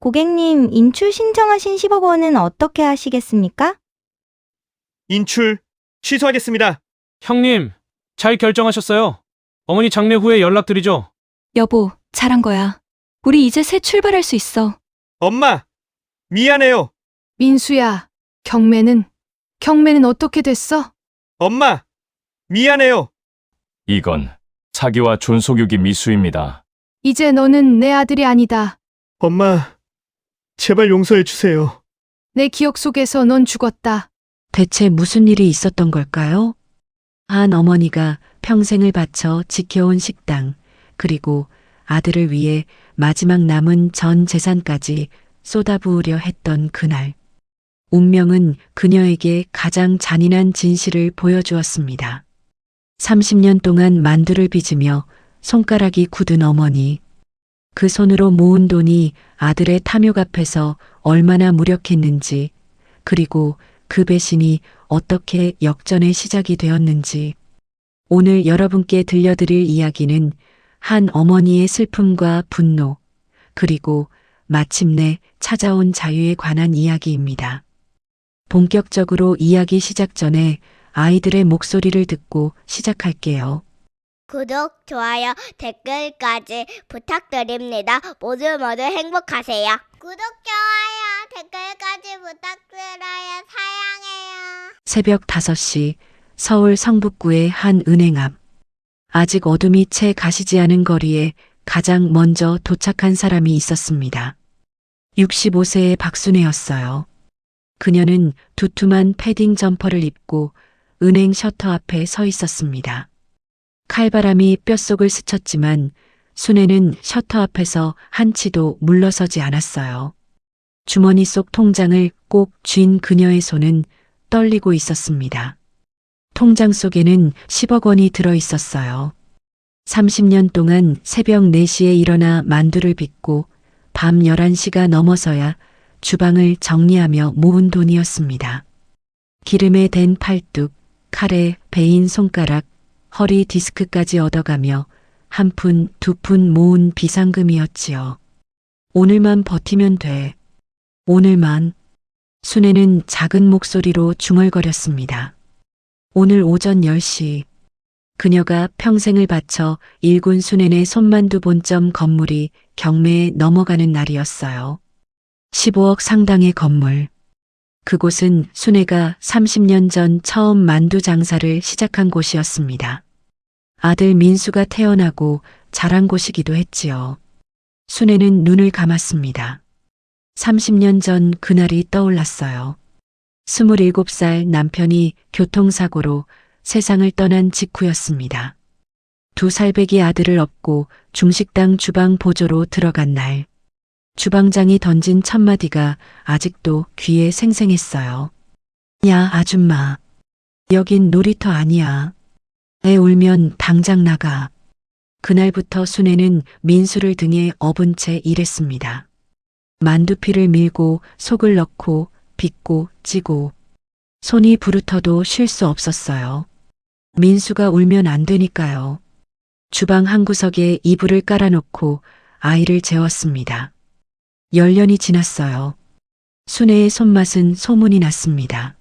고객님, 인출 신청하신 10억 원은 어떻게 하시겠습니까? 인출 취소하겠습니다. 형님, 잘 결정하셨어요. 어머니 장례 후에 연락드리죠. 여보, 잘한 거야. 우리 이제 새 출발할 수 있어. 엄마, 미안해요. 민수야, 경매는 어떻게 됐어? 엄마, 미안해요. 이건 사기와 존속유기 미수입니다. 이제 너는 내 아들이 아니다. 엄마, 제발 용서해 주세요. 내 기억 속에서 넌 죽었다. 대체 무슨 일이 있었던 걸까요? 한 어머니가 평생을 바쳐 지켜온 식당, 그리고 아들을 위해 마지막 남은 전 재산까지 쏟아부으려 했던 그날. 운명은 그녀에게 가장 잔인한 진실을 보여주었습니다. 30년 동안 만두를 빚으며 손가락이 굳은 어머니. 그 손으로 모은 돈이 아들의 탐욕 앞에서 얼마나 무력했는지, 그리고 그 배신이 어떻게 역전의 시작이 되었는지. 오늘 여러분께 들려드릴 이야기는 한 어머니의 슬픔과 분노, 그리고 마침내 찾아온 자유에 관한 이야기입니다. 본격적으로 이야기 시작 전에 아이들의 목소리를 듣고 시작할게요. 구독, 좋아요, 댓글까지 부탁드립니다. 모두 행복하세요. 구독, 좋아요, 댓글까지 부탁드려요. 사랑해요. 새벽 5시 서울 성북구의 한 은행 앞. 아직 어둠이 채 가시지 않은 거리에 가장 먼저 도착한 사람이 있었습니다. 65세의 박순애였어요. 그녀는 두툼한 패딩 점퍼를 입고 은행 셔터 앞에 서 있었습니다. 칼바람이 뼛속을 스쳤지만 순애는 셔터 앞에서 한치도 물러서지 않았어요. 주머니 속 통장을 꼭 쥔 그녀의 손은 떨리고 있었습니다. 통장 속에는 10억 원이 들어 있었어요. 30년 동안 새벽 4시에 일어나 만두를 빚고 밤 11시가 넘어서야 주방을 정리하며 모은 돈이었습니다. 기름에 댄 팔뚝, 칼에 베인 손가락, 허리 디스크까지 얻어가며 한 푼, 두 푼 모은 비상금이었지요. 오늘만 버티면 돼. 오늘만. 순애는 작은 목소리로 중얼거렸습니다. 오늘 오전 10시. 그녀가 평생을 바쳐 일군 순애네 손만두 본점 건물이 경매에 넘어가는 날이었어요. 15억 상당의 건물. 그곳은 순애가 30년 전 처음 만두 장사를 시작한 곳이었습니다. 아들 민수가 태어나고 자란 곳이기도 했지요. 순애는 눈을 감았습니다. 30년 전 그날이 떠올랐어요. 27살 남편이 교통사고로 세상을 떠난 직후였습니다. 2살배기 아들을 업고 중식당 주방 보조로 들어간 날. 주방장이 던진 첫마디가 아직도 귀에 생생했어요. 야, 아줌마. 여긴 놀이터 아니야. 애 울면 당장 나가. 그날부터 순애는 민수를 등에 업은 채 일했습니다. 만두피를 밀고 속을 넣고 빚고 찌고. 손이 부르터도 쉴 수 없었어요. 민수가 울면 안 되니까요. 주방 한 구석에 이불을 깔아놓고 아이를 재웠습니다. 10년이 지났어요. 순애의 손맛은 소문이 났습니다.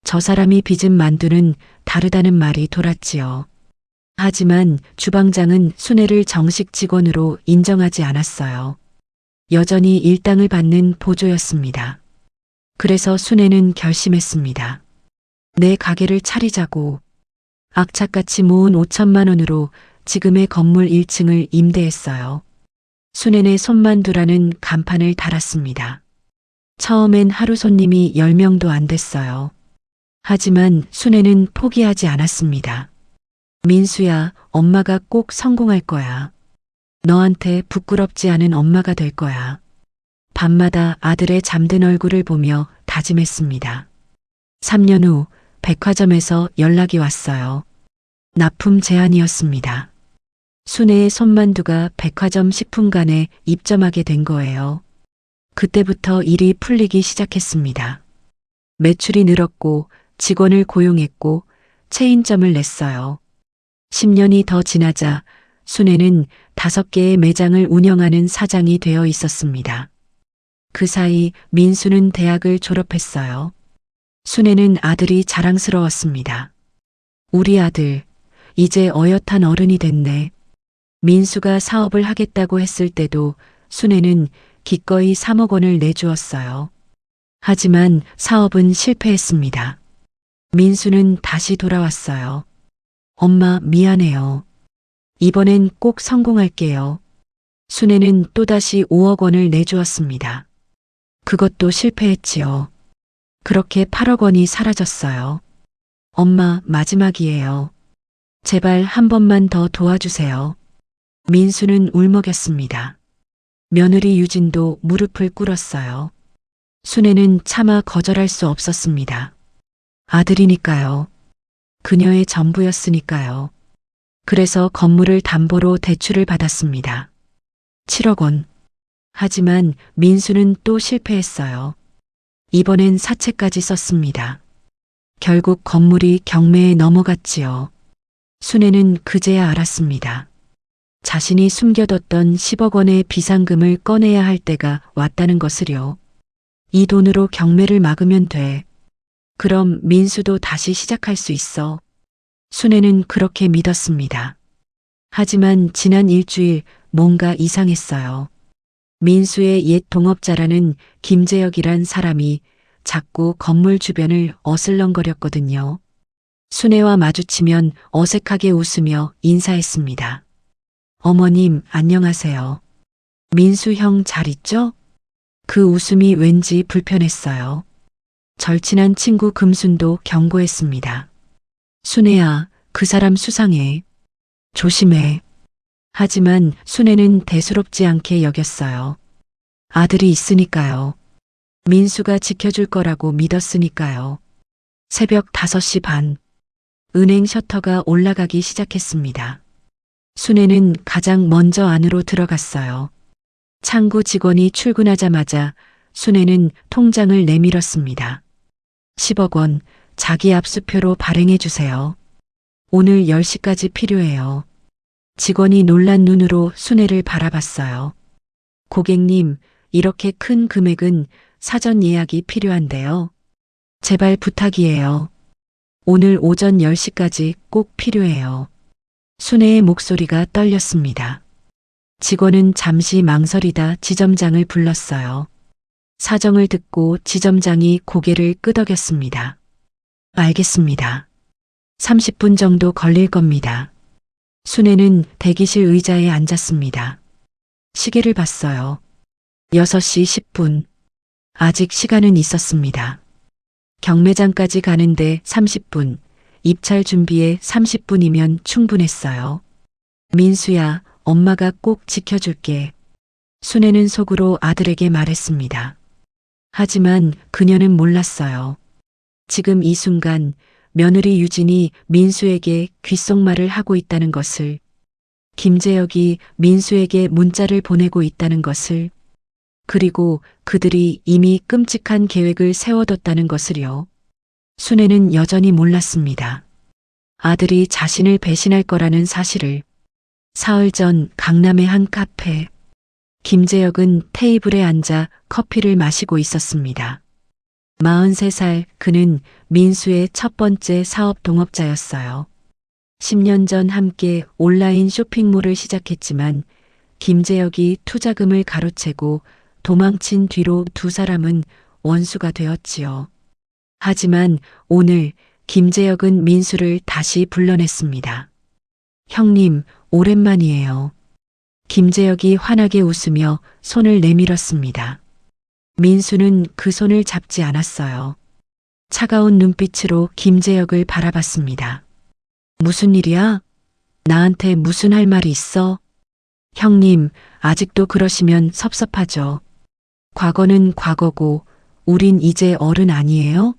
저 사람이 빚은 만두는 다르다는 말이 돌았지요. 하지만 주방장은 순애를 정식 직원으로 인정하지 않았어요. 여전히 일당을 받는 보조였습니다. 그래서 순애는 결심했습니다. 내 가게를 차리자고. 악착같이 모은 5천만 원으로 지금의 건물 1층을 임대했어요. 순애네 손만두라는 간판을 달았습니다. 처음엔 하루 손님이 10명도 안 됐어요. 하지만 순애는 포기하지 않았습니다. 민수야, 엄마가 꼭 성공할 거야. 너한테 부끄럽지 않은 엄마가 될 거야. 밤마다 아들의 잠든 얼굴을 보며 다짐했습니다. 3년 후 백화점에서 연락이 왔어요. 납품 제안이었습니다. 순애의 손만두가 백화점 식품관에 입점하게 된 거예요. 그때부터 일이 풀리기 시작했습니다. 매출이 늘었고 직원을 고용했고 체인점을 냈어요. 10년이 더 지나자 순애는 5개의 매장을 운영하는 사장이 되어 있었습니다. 그 사이 민수는 대학을 졸업했어요. 순애는 아들이 자랑스러웠습니다. 우리 아들, 이제 어엿한 어른이 됐네. 민수가 사업을 하겠다고 했을 때도 순애는 기꺼이 3억 원을 내주었어요. 하지만 사업은 실패했습니다. 민수는 다시 돌아왔어요. 엄마, 미안해요. 이번엔 꼭 성공할게요. 순애는 또다시 5억 원을 내주었습니다. 그것도 실패했지요. 그렇게 8억 원이 사라졌어요. 엄마, 마지막이에요. 제발 한 번만 더 도와주세요. 민수는 울먹였습니다. 며느리 유진도 무릎을 꿇었어요. 순애는 차마 거절할 수 없었습니다. 아들이니까요. 그녀의 전부였으니까요. 그래서 건물을 담보로 대출을 받았습니다. 7억 원. 하지만 민수는 또 실패했어요. 이번엔 사채까지 썼습니다. 결국 건물이 경매에 넘어갔지요. 순애는 그제야 알았습니다. 자신이 숨겨뒀던 10억 원의 비상금을 꺼내야 할 때가 왔다는 것을요. 이 돈으로 경매를 막으면 돼. 그럼 민수도 다시 시작할 수 있어. 순애는 그렇게 믿었습니다. 하지만 지난 일주일 뭔가 이상했어요. 민수의 옛 동업자라는 김재혁이란 사람이 자꾸 건물 주변을 어슬렁거렸거든요. 순애와 마주치면 어색하게 웃으며 인사했습니다. 어머님, 안녕하세요. 민수 형 잘 있죠? 그 웃음이 왠지 불편했어요. 절친한 친구 금순도 경고했습니다. 순애야, 그 사람 수상해. 조심해. 하지만 순애는 대수롭지 않게 여겼어요. 아들이 있으니까요. 민수가 지켜줄 거라고 믿었으니까요. 새벽 5시 반. 은행 셔터가 올라가기 시작했습니다. 순애는 가장 먼저 안으로 들어갔어요. 창구 직원이 출근하자마자 순애는 통장을 내밀었습니다. 10억 원, 자기 압수표로 발행해 주세요. 오늘 10시까지 필요해요. 직원이 놀란 눈으로 순애를 바라봤어요. 고객님, 이렇게 큰 금액은 사전 예약이 필요한데요. 제발 부탁이에요. 오늘 오전 10시까지 꼭 필요해요. 순애의 목소리가 떨렸습니다. 직원은 잠시 망설이다 지점장을 불렀어요. 사정을 듣고 지점장이 고개를 끄덕였습니다. 알겠습니다. 30분 정도 걸릴 겁니다. 순애는 대기실 의자에 앉았습니다. 시계를 봤어요. 6시 10분. 아직 시간은 있었습니다. 경매장까지 가는데 30분, 입찰 준비에 30분이면 충분했어요. 민수야, 엄마가 꼭 지켜줄게. 순애는 속으로 아들에게 말했습니다. 하지만 그녀는 몰랐어요. 지금 이 순간 며느리 유진이 민수에게 귓속말을 하고 있다는 것을, 김재혁이 민수에게 문자를 보내고 있다는 것을, 그리고 그들이 이미 끔찍한 계획을 세워뒀다는 것을요. 순애는 여전히 몰랐습니다. 아들이 자신을 배신할 거라는 사실을. 사흘 전 강남의 한 카페. 김재혁은 테이블에 앉아 커피를 마시고 있었습니다. 43살 그는 민수의 첫 번째 사업 동업자였어요. 10년 전 함께 온라인 쇼핑몰을 시작했지만 김재혁이 투자금을 가로채고 도망친 뒤로 두 사람은 원수가 되었지요. 하지만 오늘 김재혁은 민수를 다시 불러냈습니다. 형님, 오랜만이에요. 김재혁이 환하게 웃으며 손을 내밀었습니다. 민수는 그 손을 잡지 않았어요. 차가운 눈빛으로 김재혁을 바라봤습니다. 무슨 일이야? 나한테 무슨 할 말이 있어? 형님, 아직도 그러시면 섭섭하죠. 과거는 과거고 우린 이제 어른 아니에요?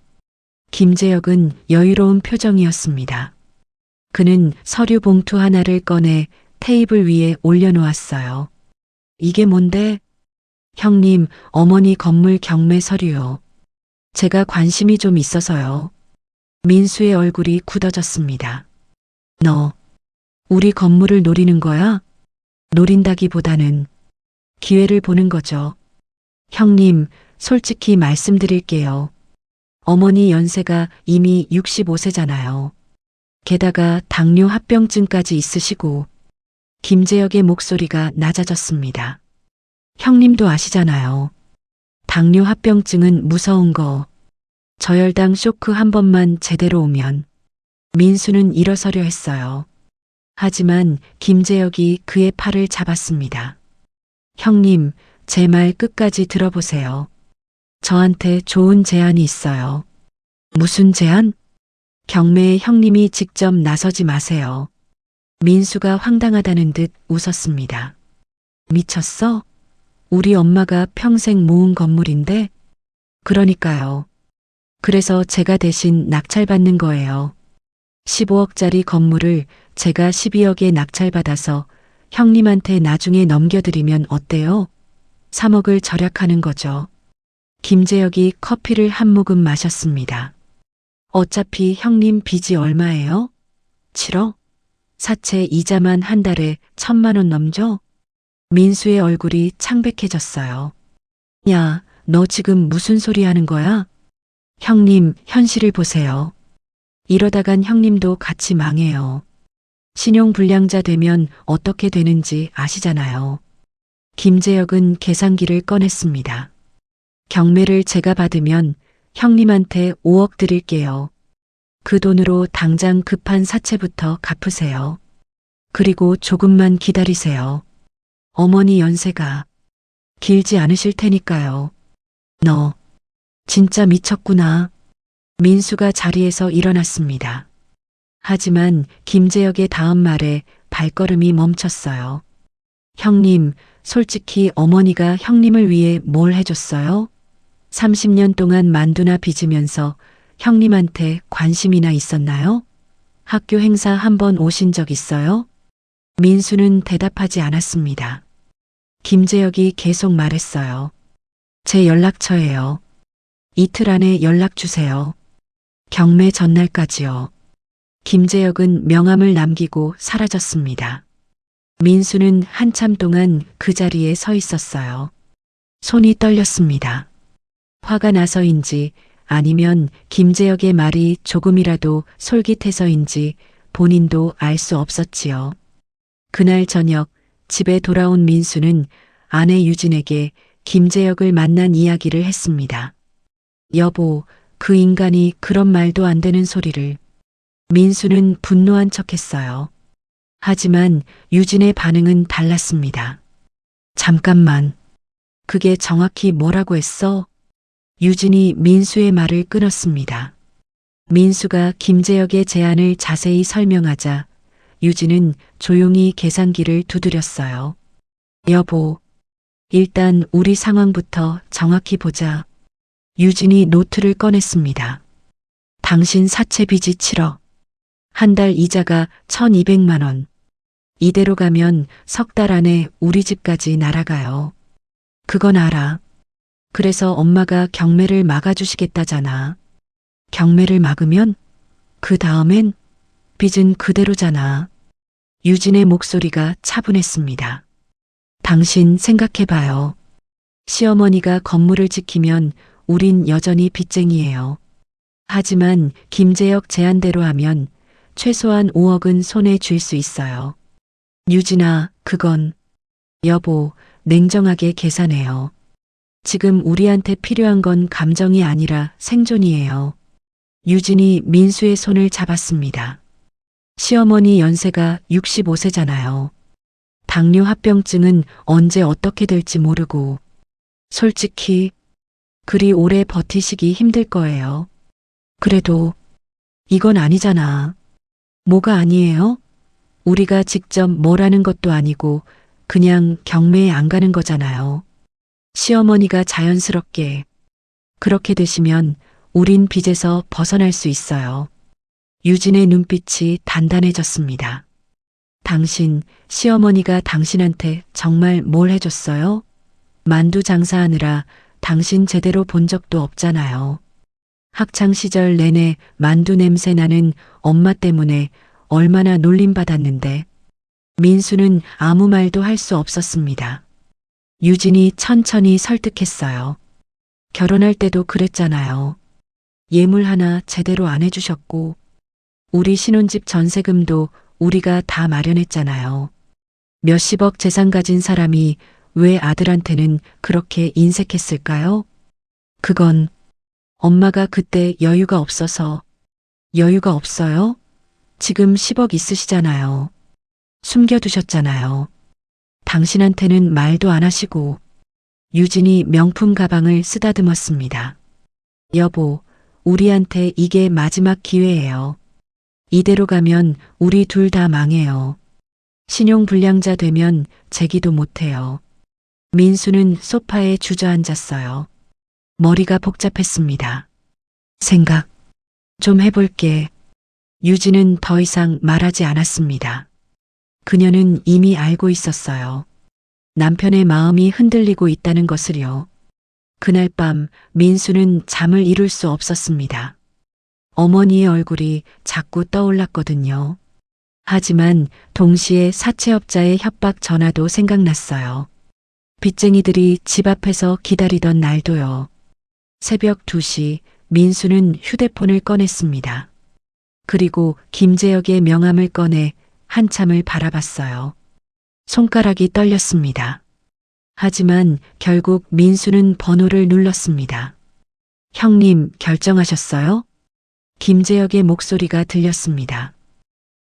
김재혁은 여유로운 표정이었습니다. 그는 서류 봉투 하나를 꺼내 테이블 위에 올려놓았어요. 이게 뭔데? 형님, 어머니 건물 경매 서류요. 제가 관심이 좀 있어서요. 민수의 얼굴이 굳어졌습니다. 너, 우리 건물을 노리는 거야? 노린다기보다는 기회를 보는 거죠. 형님, 솔직히 말씀드릴게요. 어머니 연세가 이미 65세잖아요. 게다가 당뇨 합병증까지 있으시고, 김재혁의 목소리가 낮아졌습니다. 형님도 아시잖아요. 당뇨 합병증은 무서운 거. 저혈당 쇼크 한 번만 제대로 오면 민수는 일어서려 했어요. 하지만 김재혁이 그의 팔을 잡았습니다. 형님, 제 말 끝까지 들어보세요. 저한테 좋은 제안이 있어요. 무슨 제안? 경매에 형님이 직접 나서지 마세요. 민수가 황당하다는 듯 웃었습니다. 미쳤어? 우리 엄마가 평생 모은 건물인데? 그러니까요. 그래서 제가 대신 낙찰받는 거예요. 15억짜리 건물을 제가 12억에 낙찰받아서 형님한테 나중에 넘겨드리면 어때요? 3억을 절약하는 거죠. 김재혁이 커피를 한 모금 마셨습니다. 어차피 형님 빚이 얼마예요? 7억? 사채 이자만 한 달에 1,000만 원 넘죠? 민수의 얼굴이 창백해졌어요. 야, 너 지금 무슨 소리 하는 거야? 형님, 현실을 보세요. 이러다간 형님도 같이 망해요. 신용불량자 되면 어떻게 되는지 아시잖아요. 김재혁은 계산기를 꺼냈습니다. 경매를 제가 받으면 형님한테 5억 드릴게요. 그 돈으로 당장 급한 사채부터 갚으세요. 그리고 조금만 기다리세요. 어머니 연세가 길지 않으실 테니까요. 너 진짜 미쳤구나. 민수가 자리에서 일어났습니다. 하지만 김재혁의 다음 말에 발걸음이 멈췄어요. 형님, 솔직히 어머니가 형님을 위해 뭘 해줬어요? 30년 동안 만두나 빚으면서 형님한테 관심이나 있었나요? 학교 행사 한번 오신 적 있어요? 민수는 대답하지 않았습니다. 김재혁이 계속 말했어요. 제 연락처예요. 이틀 안에 연락 주세요. 경매 전날까지요. 김재혁은 명함을 남기고 사라졌습니다. 민수는 한참 동안 그 자리에 서 있었어요. 손이 떨렸습니다. 화가 나서인지 아니면 김재혁의 말이 조금이라도 솔깃해서인지 본인도 알 수 없었지요. 그날 저녁 집에 돌아온 민수는 아내 유진에게 김재혁을 만난 이야기를 했습니다. 여보, 그 인간이 그런 말도 안 되는 소리를. 민수는 분노한 척했어요. 하지만 유진의 반응은 달랐습니다. 잠깐만. 그게 정확히 뭐라고 했어? 유진이 민수의 말을 끊었습니다. 민수가 김재혁의 제안을 자세히 설명하자 유진은 조용히 계산기를 두드렸어요. 여보, 일단 우리 상황부터 정확히 보자. 유진이 노트를 꺼냈습니다. 당신 사채 빚이 7억. 한 달 이자가 1,200만 원. 이대로 가면 석 달 안에 우리 집까지 날아가요. 그건 알아. 그래서 엄마가 경매를 막아주시겠다잖아. 경매를 막으면? 그 다음엔? 빚은 그대로잖아. 유진의 목소리가 차분했습니다. 당신 생각해봐요. 시어머니가 건물을 지키면 우린 여전히 빚쟁이예요. 하지만 김재혁 제안대로 하면 최소한 5억은 손에 쥘 수 있어요. 유진아, 그건. 여보, 냉정하게 계산해요. 지금 우리한테 필요한 건 감정이 아니라 생존이에요. 유진이 민수의 손을 잡았습니다. 시어머니 연세가 65세잖아요. 당뇨 합병증은 언제 어떻게 될지 모르고. 솔직히 그리 오래 버티시기 힘들 거예요. 그래도 이건 아니잖아. 뭐가 아니에요? 우리가 직접 뭘 하는 것도 아니고 그냥 경매에 안 가는 거잖아요. 시어머니가 자연스럽게 그렇게 되시면 우린 빚에서 벗어날 수 있어요. 유진의 눈빛이 단단해졌습니다. 당신, 시어머니가 당신한테 정말 뭘 해줬어요? 만두 장사하느라 당신 제대로 본 적도 없잖아요. 학창시절 내내 만두 냄새 나는 엄마 때문에 얼마나 놀림받았는데. 민수는 아무 말도 할 수 없었습니다. 유진이 천천히 설득했어요. 결혼할 때도 그랬잖아요. 예물 하나 제대로 안 해주셨고, 우리 신혼집 전세금도 우리가 다 마련했잖아요. 몇십억 재산 가진 사람이 왜 아들한테는 그렇게 인색했을까요? 그건 엄마가 그때 여유가 없어서. 여유가 없어요? 지금 10억 있으시잖아요. 숨겨두셨잖아요. 당신한테는 말도 안 하시고. 유진이 명품 가방을 쓰다듬었습니다. 여보, 우리한테 이게 마지막 기회예요. 이대로 가면 우리 둘 다 망해요. 신용불량자 되면 재기도 못해요. 민수는 소파에 주저앉았어요. 머리가 복잡했습니다. 생각 좀 해볼게. 유진은 더 이상 말하지 않았습니다. 그녀는 이미 알고 있었어요. 남편의 마음이 흔들리고 있다는 것을요. 그날 밤 민수는 잠을 이룰 수 없었습니다. 어머니의 얼굴이 자꾸 떠올랐거든요. 하지만 동시에 사채업자의 협박 전화도 생각났어요. 빚쟁이들이 집 앞에서 기다리던 날도요. 새벽 2시 민수는 휴대폰을 꺼냈습니다. 그리고 김재혁의 명함을 꺼내 한참을 바라봤어요. 손가락이 떨렸습니다. 하지만 결국 민수는 번호를 눌렀습니다. 형님, 결정하셨어요? 김재혁의 목소리가 들렸습니다.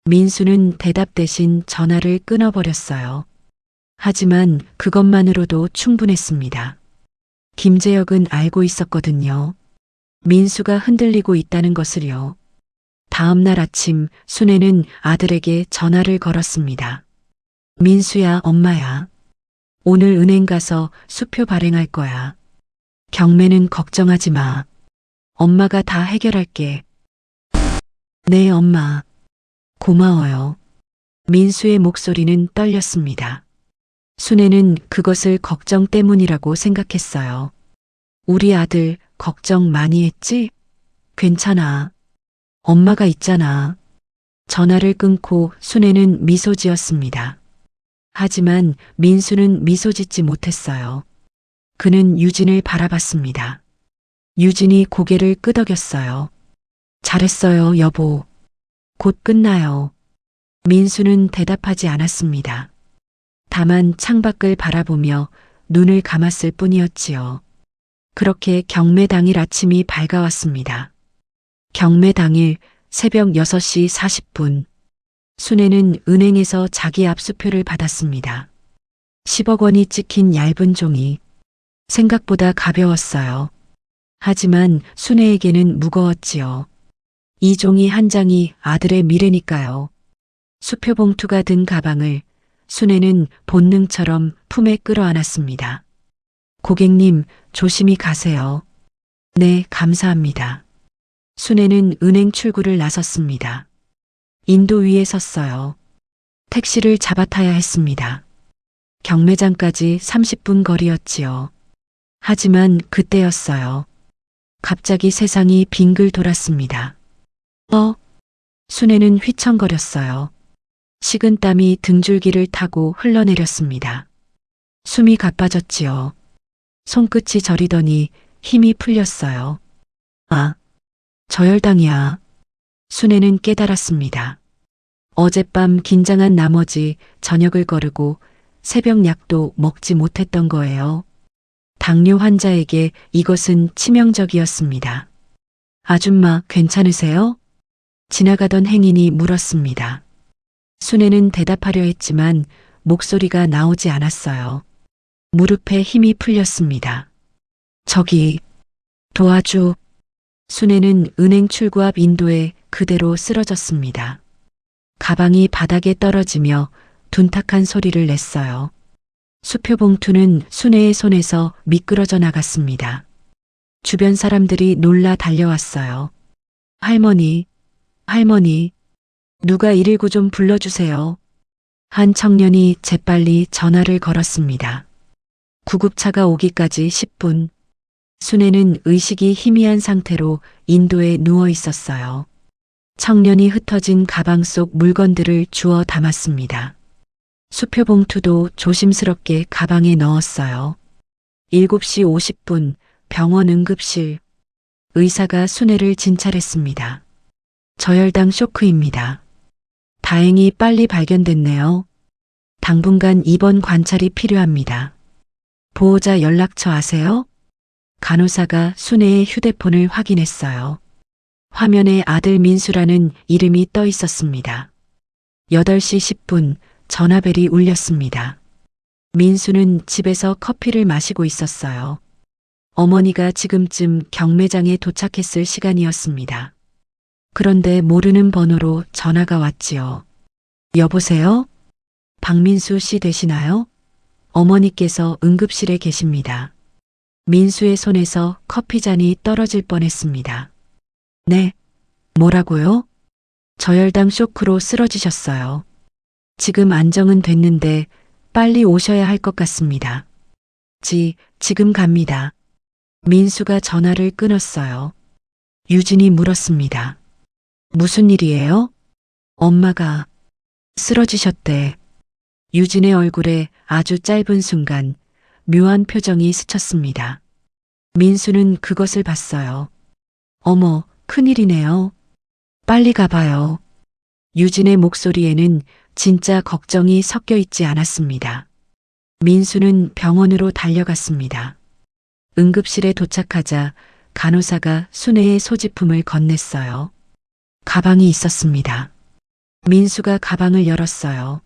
민수는 대답 대신 전화를 끊어버렸어요. 하지만 그것만으로도 충분했습니다. 김재혁은 알고 있었거든요. 민수가 흔들리고 있다는 것을요. 다음 날 아침 순애는 아들에게 전화를 걸었습니다. 민수야, 엄마야. 오늘 은행 가서 수표 발행할 거야. 경매는 걱정하지 마. 엄마가 다 해결할게. 네, 엄마. 고마워요. 민수의 목소리는 떨렸습니다. 순애는 그것을 걱정 때문이라고 생각했어요. 우리 아들 걱정 많이 했지? 괜찮아. 엄마가 있잖아. 전화를 끊고 순애는 미소 지었습니다. 하지만 민수는 미소 짓지 못했어요. 그는 유진을 바라봤습니다. 유진이 고개를 끄덕였어요. 잘했어요, 여보. 곧 끝나요. 민수는 대답하지 않았습니다. 다만 창밖을 바라보며 눈을 감았을 뿐이었지요. 그렇게 경매 당일 아침이 밝아왔습니다. 경매 당일 새벽 6시 40분. 순애는 은행에서 자기 압수표를 받았습니다. 10억 원이 찍힌 얇은 종이. 생각보다 가벼웠어요. 하지만 순애에게는 무거웠지요. 이 종이 한 장이 아들의 미래니까요. 수표 봉투가 든 가방을 순애는 본능처럼 품에 끌어안았습니다. 고객님, 조심히 가세요. 네, 감사합니다. 순애는 은행 출구를 나섰습니다. 인도 위에 섰어요. 택시를 잡아타야 했습니다. 경매장까지 30분 거리였지요. 하지만 그때였어요. 갑자기 세상이 빙글 돌았습니다. 순애는 휘청거렸어요. 식은땀이 등줄기를 타고 흘러내렸습니다. 숨이 가빠졌지요. 손끝이 저리더니 힘이 풀렸어요. 아, 저혈당이야. 순애는 깨달았습니다. 어젯밤 긴장한 나머지 저녁을 거르고 새벽 약도 먹지 못했던 거예요. 당뇨 환자에게 이것은 치명적이었습니다. 아줌마, 괜찮으세요? 지나가던 행인이 물었습니다. 순애는 대답하려 했지만 목소리가 나오지 않았어요. 무릎에 힘이 풀렸습니다. 저기, 도와줘. 순애는 은행 출구 앞 인도에 그대로 쓰러졌습니다. 가방이 바닥에 떨어지며 둔탁한 소리를 냈어요. 수표 봉투는 순애의 손에서 미끄러져 나갔습니다. 주변 사람들이 놀라 달려왔어요. 할머니, 할머니, 누가 119 좀 불러주세요. 한 청년이 재빨리 전화를 걸었습니다. 구급차가 오기까지 10분. 순애는 의식이 희미한 상태로 인도에 누워 있었어요. 청년이 흩어진 가방 속 물건들을 주워 담았습니다. 수표 봉투도 조심스럽게 가방에 넣었어요. 7시 50분 병원 응급실. 의사가 순애를 진찰했습니다. 저혈당 쇼크입니다. 다행히 빨리 발견됐네요. 당분간 입원 관찰이 필요합니다. 보호자 연락처 아세요? 간호사가 순애의 휴대폰을 확인했어요. 화면에 아들 민수라는 이름이 떠 있었습니다. 8시 10분 전화벨이 울렸습니다. 민수는 집에서 커피를 마시고 있었어요. 어머니가 지금쯤 경매장에 도착했을 시간이었습니다. 그런데 모르는 번호로 전화가 왔지요. 여보세요? 박민수 씨 되시나요? 어머니께서 응급실에 계십니다. 민수의 손에서 커피잔이 떨어질 뻔했습니다. 네. 뭐라고요? 저혈당 쇼크로 쓰러지셨어요. 지금 안정은 됐는데 빨리 오셔야 할 것 같습니다. 지금 갑니다. 민수가 전화를 끊었어요. 유진이 물었습니다. 무슨 일이에요? 엄마가 쓰러지셨대. 유진의 얼굴에 아주 짧은 순간 묘한 표정이 스쳤습니다. 민수는 그것을 봤어요. 어머, 큰일이네요. 빨리 가봐요. 유진의 목소리에는 진짜 걱정이 섞여 있지 않았습니다. 민수는 병원으로 달려갔습니다. 응급실에 도착하자 간호사가 순애의 소지품을 건넸어요. 가방이 있었습니다. 민수가 가방을 열었어요.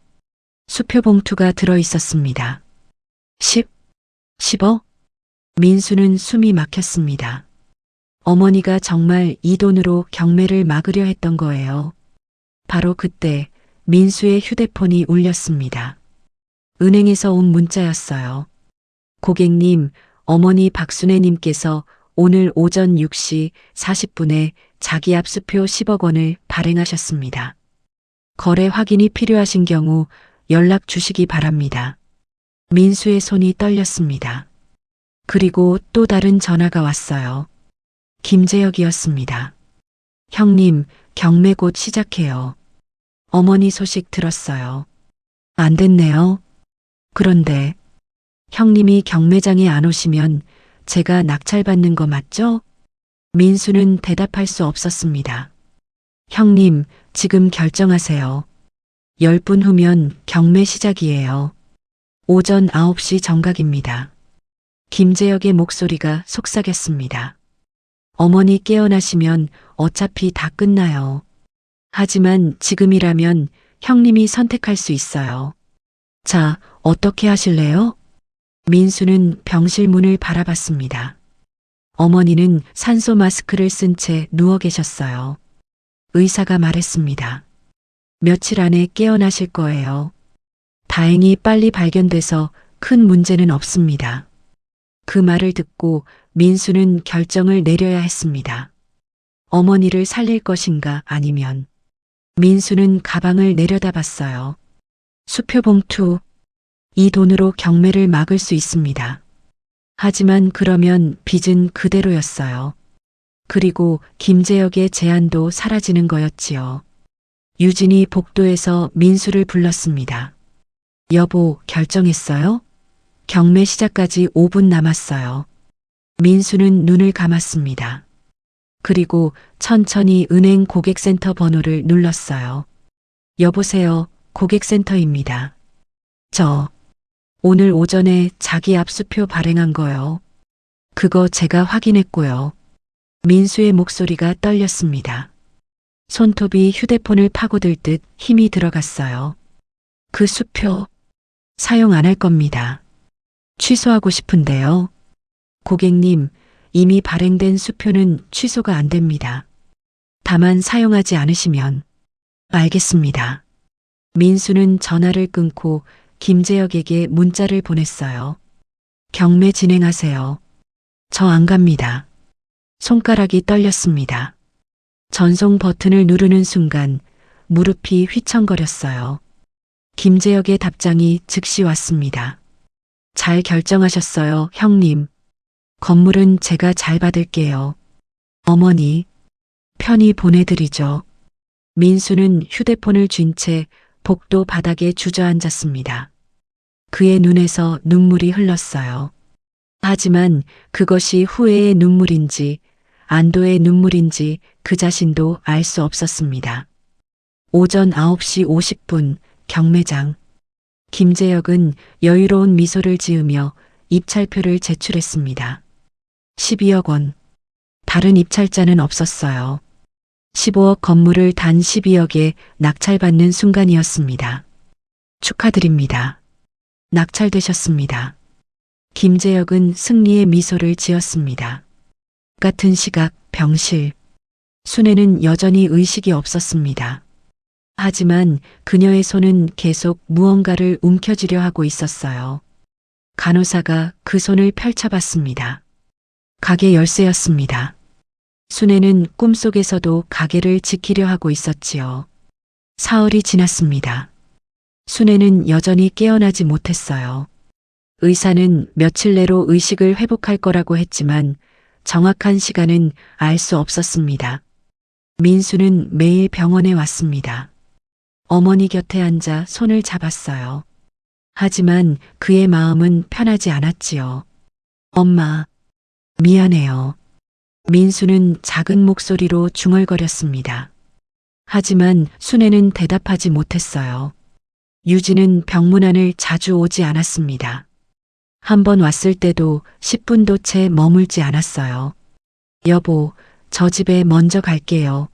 수표 봉투가 들어 있었습니다. 10억? 민수는 숨이 막혔습니다. 어머니가 정말 이 돈으로 경매를 막으려 했던 거예요. 바로 그때 민수의 휴대폰이 울렸습니다. 은행에서 온 문자였어요. 고객님, 어머니 박순애님께서 오늘 오전 6시 40분에 자기 압수표 10억 원을 발행하셨습니다. 거래 확인이 필요하신 경우 연락 주시기 바랍니다. 민수의 손이 떨렸습니다. 그리고 또 다른 전화가 왔어요. 김재혁이었습니다. 형님, 경매 곧 시작해요. 어머니 소식 들었어요. 안 됐네요. 그런데 형님이 경매장에 안 오시면 제가 낙찰받는 거 맞죠? 민수는 대답할 수 없었습니다. 형님, 지금 결정하세요. 10분 후면 경매 시작이에요. 오전 9시 정각입니다. 김재혁의 목소리가 속삭였습니다. 어머니 깨어나시면 어차피 다 끝나요. 하지만 지금이라면 형님이 선택할 수 있어요. 자, 어떻게 하실래요? 민수는 병실 문을 바라봤습니다. 어머니는 산소 마스크를 쓴 채 누워 계셨어요. 의사가 말했습니다. 며칠 안에 깨어나실 거예요. 다행히 빨리 발견돼서 큰 문제는 없습니다. 그 말을 듣고 민수는 결정을 내려야 했습니다. 어머니를 살릴 것인가 아니면. 민수는 가방을 내려다봤어요. 수표 봉투. 이 돈으로 경매를 막을 수 있습니다. 하지만 그러면 빚은 그대로였어요. 그리고 김재혁의 제안도 사라지는 거였지요. 유진이 복도에서 민수를 불렀습니다. 여보, 결정했어요? 경매 시작까지 5분 남았어요. 민수는 눈을 감았습니다. 그리고 천천히 은행 고객센터 번호를 눌렀어요. 여보세요, 고객센터입니다. 저 오늘 오전에 자기 압수표 발행한 거요. 그거 제가 확인했고요. 민수의 목소리가 떨렸습니다. 손톱이 휴대폰을 파고들 듯 힘이 들어갔어요. 그 수표 사용 안 할 겁니다. 취소하고 싶은데요. 고객님, 이미 발행된 수표는 취소가 안 됩니다. 다만 사용하지 않으시면. 알겠습니다. 민수는 전화를 끊고 김재혁에게 문자를 보냈어요. 경매 진행하세요. 저 안 갑니다. 손가락이 떨렸습니다. 전송 버튼을 누르는 순간 무릎이 휘청거렸어요. 김재혁의 답장이 즉시 왔습니다. 잘 결정하셨어요, 형님. 건물은 제가 잘 받을게요. 어머니, 편히 보내드리죠. 민수는 휴대폰을 쥔 채 복도 바닥에 주저앉았습니다. 그의 눈에서 눈물이 흘렀어요. 하지만 그것이 후회의 눈물인지 안도의 눈물인지 그 자신도 알 수 없었습니다. 오전 9시 50분 경매장. 김재혁은 여유로운 미소를 지으며 입찰표를 제출했습니다. 12억 원. 다른 입찰자는 없었어요. 15억 건물을 단 12억에 낙찰받는 순간이었습니다. 축하드립니다. 낙찰되셨습니다. 김재혁은 승리의 미소를 지었습니다. 같은 시각 병실. 순애는 여전히 의식이 없었습니다. 하지만 그녀의 손은 계속 무언가를 움켜쥐려 하고 있었어요. 간호사가 그 손을 펼쳐봤습니다. 가게 열쇠였습니다. 순애는 꿈속에서도 가게를 지키려 하고 있었지요. 사흘이 지났습니다. 순애는 여전히 깨어나지 못했어요. 의사는 며칠 내로 의식을 회복할 거라고 했지만 정확한 시간은 알 수 없었습니다. 민수는 매일 병원에 왔습니다. 어머니 곁에 앉아 손을 잡았어요. 하지만 그의 마음은 편하지 않았지요. 엄마, 미안해요. 민수는 작은 목소리로 중얼거렸습니다. 하지만 순애는 대답하지 못했어요. 유진은 병문안을 자주 오지 않았습니다. 한 번 왔을 때도 10분도 채 머물지 않았어요. 여보, 저 집에 먼저 갈게요.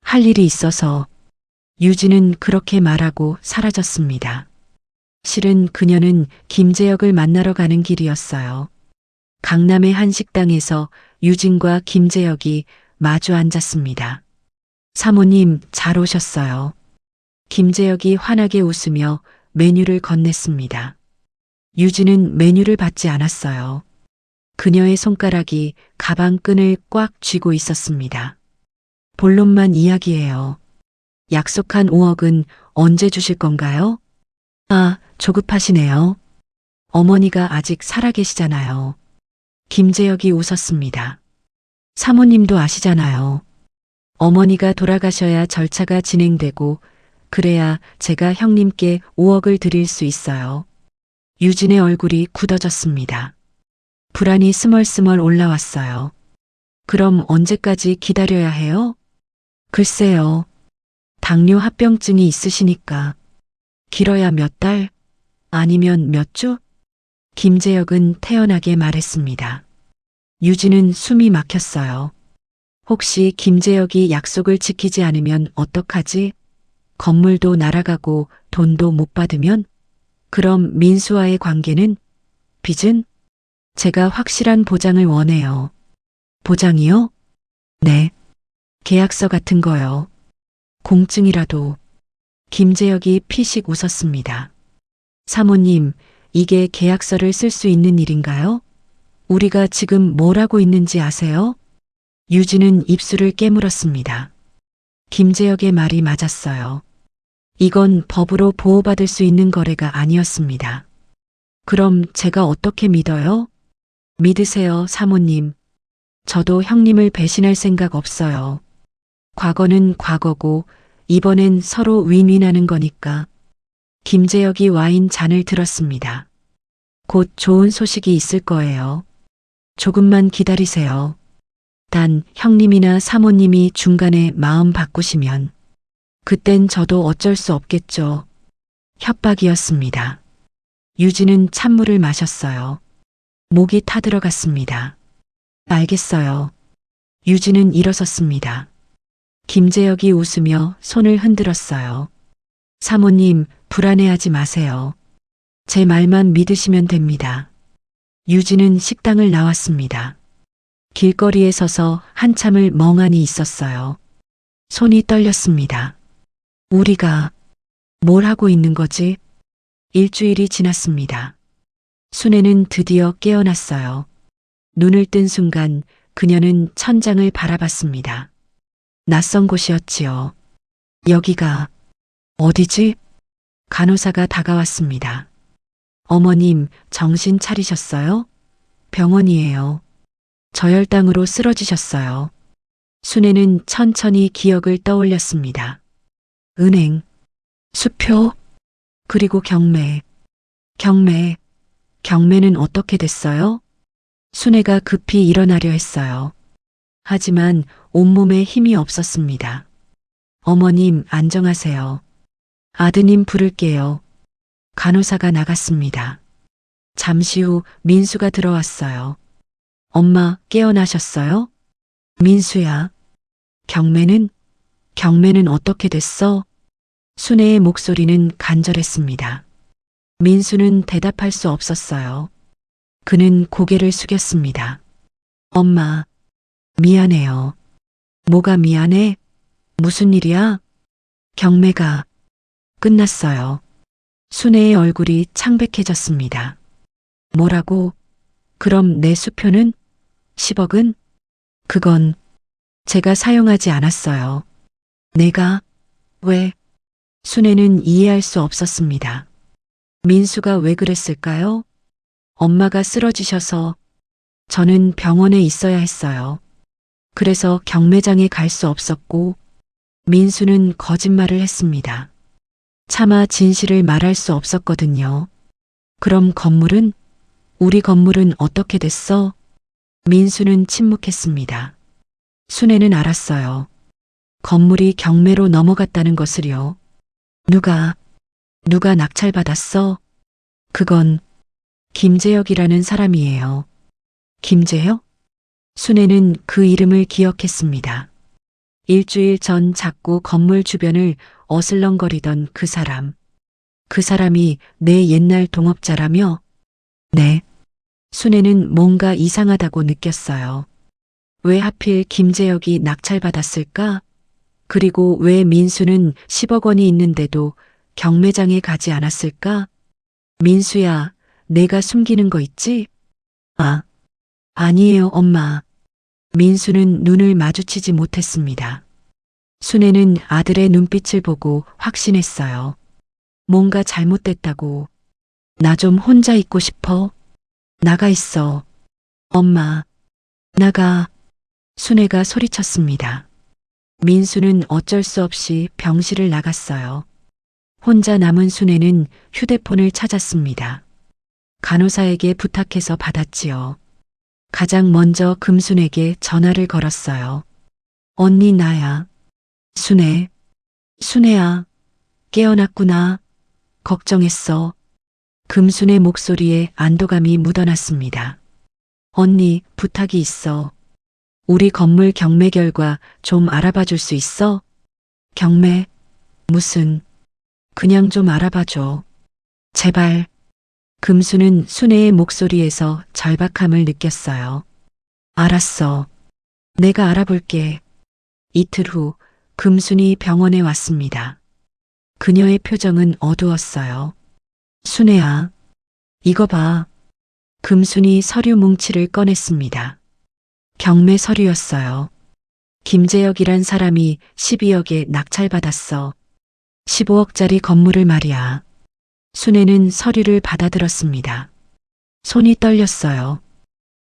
할 일이 있어서. 유진은 그렇게 말하고 사라졌습니다. 실은 그녀는 김재혁을 만나러 가는 길이었어요. 강남의 한 식당에서 유진과 김재혁이 마주 앉았습니다. 사모님, 잘 오셨어요. 김재혁이 환하게 웃으며 메뉴를 건넸습니다. 유진은 메뉴를 받지 않았어요. 그녀의 손가락이 가방 끈을 꽉 쥐고 있었습니다. 본론만 이야기해요. 약속한 5억은 언제 주실 건가요? 아, 조급하시네요. 어머니가 아직 살아계시잖아요. 김재혁이 웃었습니다. 사모님도 아시잖아요. 어머니가 돌아가셔야 절차가 진행되고 그래야 제가 형님께 5억을 드릴 수 있어요. 유진의 얼굴이 굳어졌습니다. 불안이 스멀스멀 올라왔어요. 그럼 언제까지 기다려야 해요? 글쎄요. 당뇨 합병증이 있으시니까. 길어야 몇 달? 아니면 몇 주? 김재혁은 태연하게 말했습니다. 유진은 숨이 막혔어요. 혹시 김재혁이 약속을 지키지 않으면 어떡하지? 건물도 날아가고 돈도 못 받으면? 그럼 민수와의 관계는? 빚은? 제가 확실한 보장을 원해요. 보장이요? 네. 계약서 같은 거요. 공증이라도. 김재혁이 피식 웃었습니다. 사모님, 이게 계약서를 쓸 수 있는 일인가요? 우리가 지금 뭘 하고 있는지 아세요? 유진은 입술을 깨물었습니다. 김재혁의 말이 맞았어요. 이건 법으로 보호받을 수 있는 거래가 아니었습니다. 그럼 제가 어떻게 믿어요? 믿으세요, 사모님. 저도 형님을 배신할 생각 없어요. 과거는 과거고 이번엔 서로 윈윈하는 거니까. 김재혁이 와인 잔을 들었습니다. 곧 좋은 소식이 있을 거예요. 조금만 기다리세요. 단 형님이나 사모님이 중간에 마음 바꾸시면 그땐 저도 어쩔 수 없겠죠. 협박이었습니다. 유진은 찬물을 마셨어요. 목이 타들어갔습니다. 알겠어요. 유진은 일어섰습니다. 김재혁이 웃으며 손을 흔들었어요. 사모님, 불안해하지 마세요. 제 말만 믿으시면 됩니다. 유진은 식당을 나왔습니다. 길거리에 서서 한참을 멍하니 있었어요. 손이 떨렸습니다. 우리가 뭘 하고 있는 거지? 일주일이 지났습니다. 순애는 드디어 깨어났어요. 눈을 뜬 순간 그녀는 천장을 바라봤습니다. 낯선 곳이었지요. 여기가 어디지? 간호사가 다가왔습니다. 어머님, 정신 차리셨어요? 병원이에요. 저혈당으로 쓰러지셨어요. 순애는 천천히 기억을 떠올렸습니다. 은행. 수표, 그리고 경매. 경매는 어떻게 됐어요? 순애가 급히 일어나려 했어요. 하지만 온몸에 힘이 없었습니다. 어머님, 안정하세요. 아드님 부를게요. 간호사가 나갔습니다. 잠시 후 민수가 들어왔어요. 엄마, 깨어나셨어요? 민수야. 경매는 어떻게 됐어? 순애의 목소리는 간절했습니다. 민수는 대답할 수 없었어요. 그는 고개를 숙였습니다. 엄마, 미안해요. 뭐가 미안해? 무슨 일이야? 경매가 끝났어요. 순애의 얼굴이 창백해졌습니다. 뭐라고? 그럼 내 수표는? 10억은? 그건 제가 사용하지 않았어요. 내가? 왜? 순애는 이해할 수 없었습니다. 민수가 왜 그랬을까요? 엄마가 쓰러지셔서 저는 병원에 있어야 했어요. 그래서 경매장에 갈 수 없었고 민수는 거짓말을 했습니다. 차마 진실을 말할 수 없었거든요. 그럼 건물은? 우리 건물은 어떻게 됐어? 민수는 침묵했습니다. 순애는 알았어요. 건물이 경매로 넘어갔다는 것을요. 누가 낙찰받았어? 그건 김재혁이라는 사람이에요. 김재혁? 순애는 그 이름을 기억했습니다. 일주일 전 자꾸 건물 주변을 어슬렁거리던 그 사람. 그 사람이 내 옛날 동업자라며? 네. 순애는 뭔가 이상하다고 느꼈어요. 왜 하필 김재혁이 낙찰받았을까? 그리고 왜 민수는 10억 원이 있는데도 경매장에 가지 않았을까? 민수야, 내가 숨기는 거 있지? 아니에요, 엄마. 민수는 눈을 마주치지 못했습니다. 순애는 아들의 눈빛을 보고 확신했어요. 뭔가 잘못됐다고. 나 좀 혼자 있고 싶어. 나가 있어. 엄마, 나가. 순애가 소리쳤습니다. 민수는 어쩔 수 없이 병실을 나갔어요. 혼자 남은 순애는 휴대폰을 찾았습니다. 간호사에게 부탁해서 받았지요. 가장 먼저 금순에게 전화를 걸었어요. 언니, 나야. 순애야, 깨어났구나. 걱정했어. 금순의 목소리에 안도감이 묻어났습니다. 언니, 부탁이 있어. 우리 건물 경매 결과 좀 알아봐 줄 수 있어? 경매? 무슨? 그냥 좀 알아봐줘. 제발. 금수는 순애의 목소리에서 절박함을 느꼈어요. 알았어. 내가 알아볼게. 이틀 후 금순이 병원에 왔습니다. 그녀의 표정은 어두웠어요. 순애야, 이거 봐. 금순이 서류 뭉치를 꺼냈습니다. 경매 서류였어요. 김재혁이란 사람이 12억에 낙찰받았어. 15억짜리 건물을 말이야. 순애는 서류를 받아들었습니다. 손이 떨렸어요.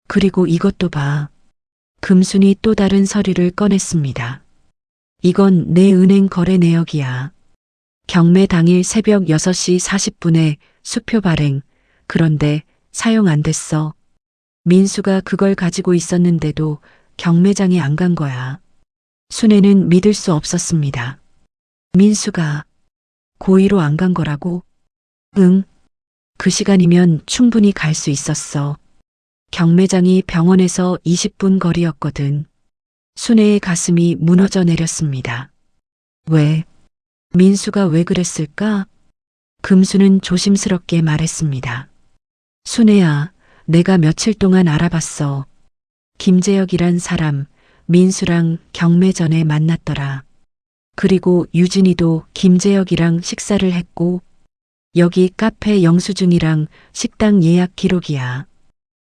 그리고 이것도 봐. 금순이 또 다른 서류를 꺼냈습니다. 이건 내 은행 거래 내역이야. 경매 당일 새벽 6시 40분에 수표 발행. 그런데 사용 안 됐어. 민수가 그걸 가지고 있었는데도 경매장에 안 간 거야. 순애는 믿을 수 없었습니다. 민수가 고의로 안 간 거라고? 응. 그 시간이면 충분히 갈 수 있었어. 경매장이 병원에서 20분 거리였거든. 순애의 가슴이 무너져 내렸습니다. 왜? 민수가 왜 그랬을까? 금수는 조심스럽게 말했습니다. 순애야, 내가 며칠 동안 알아봤어. 김재혁이란 사람, 민수랑 경매 전에 만났더라. 그리고 유진이도 김재혁이랑 식사를 했고, 여기 카페 영수증이랑 식당 예약 기록이야.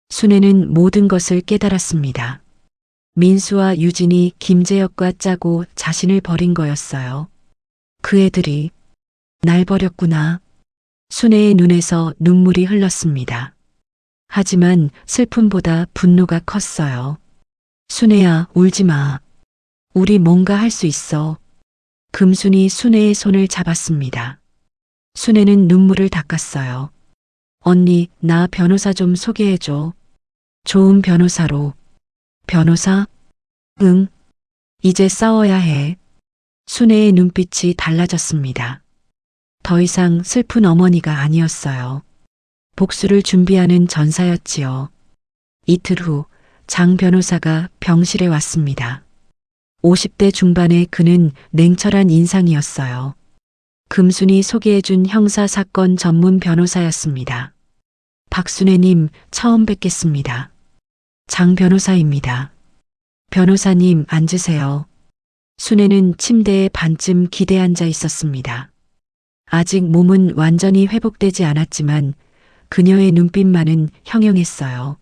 순애는 모든 것을 깨달았습니다. 민수와 유진이 김재혁과 짜고 자신을 버린 거였어요. 그 애들이 날 버렸구나. 순애의 눈에서 눈물이 흘렀습니다. 하지만 슬픔보다 분노가 컸어요. 순애야, 울지 마. 우리 뭔가 할 수 있어. 금순이 순애의 손을 잡았습니다. 순애는 눈물을 닦았어요. 언니, 나 변호사 좀 소개해줘. 좋은 변호사로. 변호사? 응. 이제 싸워야 해. 순애의 눈빛이 달라졌습니다. 더 이상 슬픈 어머니가 아니었어요. 복수를 준비하는 전사였지요. 이틀 후 장 변호사가 병실에 왔습니다. 50대 중반의 그는 냉철한 인상이었어요. 금순이 소개해준 형사사건 전문 변호사였습니다. 박순애님, 처음 뵙겠습니다. 장 변호사입니다. 변호사님, 앉으세요. 순애는 침대에 반쯤 기대 앉아 있었습니다. 아직 몸은 완전히 회복되지 않았지만 그녀의 눈빛만은 형용했어요.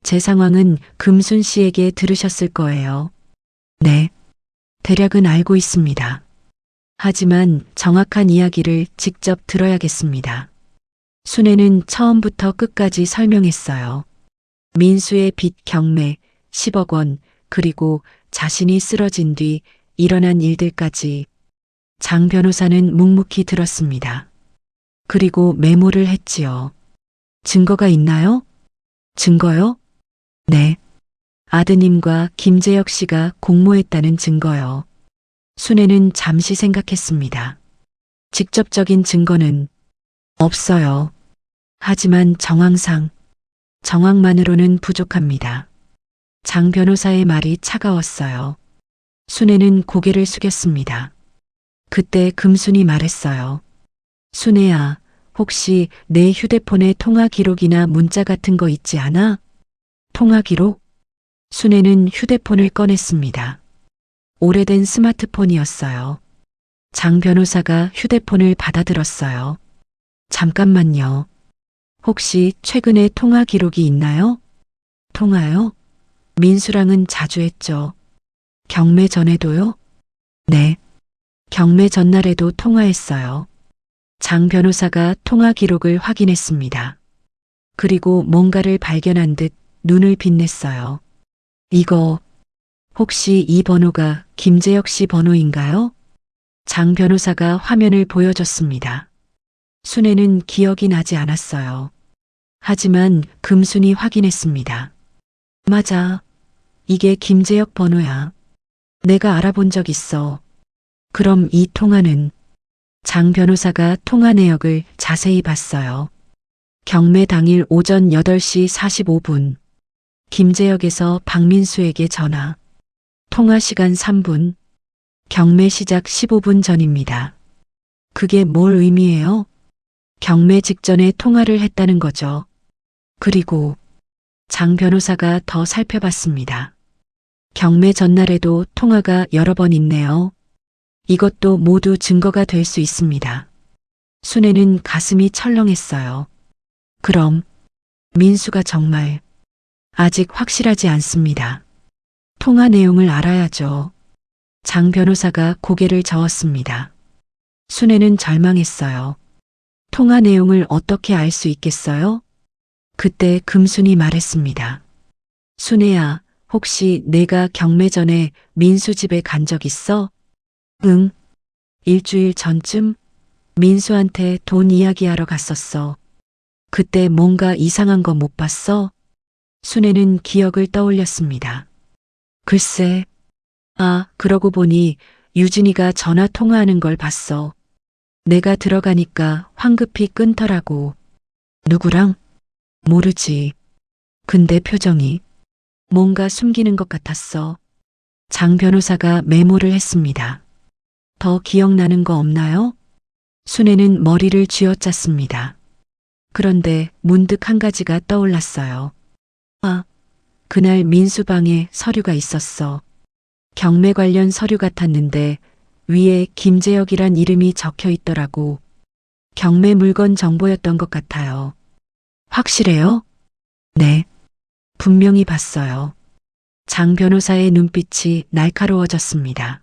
제 상황은 금순 씨에게 들으셨을 거예요. 네. 대략은 알고 있습니다. 하지만 정확한 이야기를 직접 들어야겠습니다. 순애는 처음부터 끝까지 설명했어요. 민수의 빚 경매 10억 원, 그리고 자신이 쓰러진 뒤 일어난 일들까지. 장 변호사는 묵묵히 들었습니다. 그리고 메모를 했지요. 증거가 있나요? 증거요? 네. 아드님과 김재혁 씨가 공모했다는 증거요. 순애는 잠시 생각했습니다. 직접적인 증거는 없어요. 하지만 정황만으로는 부족합니다. 장 변호사의 말이 차가웠어요. 순애는 고개를 숙였습니다. 그때 금순이 말했어요. 순애야, 혹시 내 휴대폰에 통화 기록이나 문자 같은 거 있지 않아? 통화 기록? 순애는 휴대폰을 꺼냈습니다. 오래된 스마트폰이었어요. 장 변호사가 휴대폰을 받아들었어요. 잠깐만요. 혹시 최근에 통화 기록이 있나요? 통화요? 민수랑은 자주 했죠. 경매 전에도요? 네. 경매 전날에도 통화했어요. 장 변호사가 통화 기록을 확인했습니다. 그리고 뭔가를 발견한 듯 눈을 빛냈어요. 이거, 혹시 이 번호가 김재혁 씨 번호인가요? 장 변호사가 화면을 보여줬습니다. 순애는 기억이 나지 않았어요. 하지만 금순이 확인했습니다. 맞아. 이게 김재혁 번호야. 내가 알아본 적 있어. 그럼 이 통화는? 장 변호사가 통화 내역을 자세히 봤어요. 경매 당일 오전 8시 45분. 김재혁에서 박민수에게 전화. 통화 시간 3분. 경매 시작 15분 전입니다. 그게 뭘 의미해요? 경매 직전에 통화를 했다는 거죠. 그리고 장 변호사가 더 살펴봤습니다. 경매 전날에도 통화가 여러 번 있네요. 이것도 모두 증거가 될 수 있습니다. 순애는 가슴이 철렁했어요. 그럼 민수가 정말 아직 확실하지 않습니다. 통화 내용을 알아야죠. 장 변호사가 고개를 저었습니다. 순애는 절망했어요. 통화 내용을 어떻게 알 수 있겠어요? 그때 금순이 말했습니다. 순애야, 혹시 내가 경매 전에 민수 집에 간 적 있어? 응. 일주일 전쯤 민수한테 돈 이야기하러 갔었어. 그때 뭔가 이상한 거 못 봤어? 순애는 기억을 떠올렸습니다. 글쎄. 아, 그러고 보니 유진이가 전화 통화하는 걸 봤어. 내가 들어가니까 황급히 끊더라고. 누구랑? 모르지. 근데 표정이 뭔가 숨기는 것 같았어. 장 변호사가 메모를 했습니다. 더 기억나는 거 없나요? 순애는 머리를 쥐어짰습니다. 그런데 문득 한 가지가 떠올랐어요. 아, 그날 민수 방에 서류가 있었어. 경매 관련 서류 같았는데 위에 김재혁이란 이름이 적혀 있더라고. 경매 물건 정보였던 것 같아요. 확실해요? 네. 분명히 봤어요. 장 변호사의 눈빛이 날카로워졌습니다.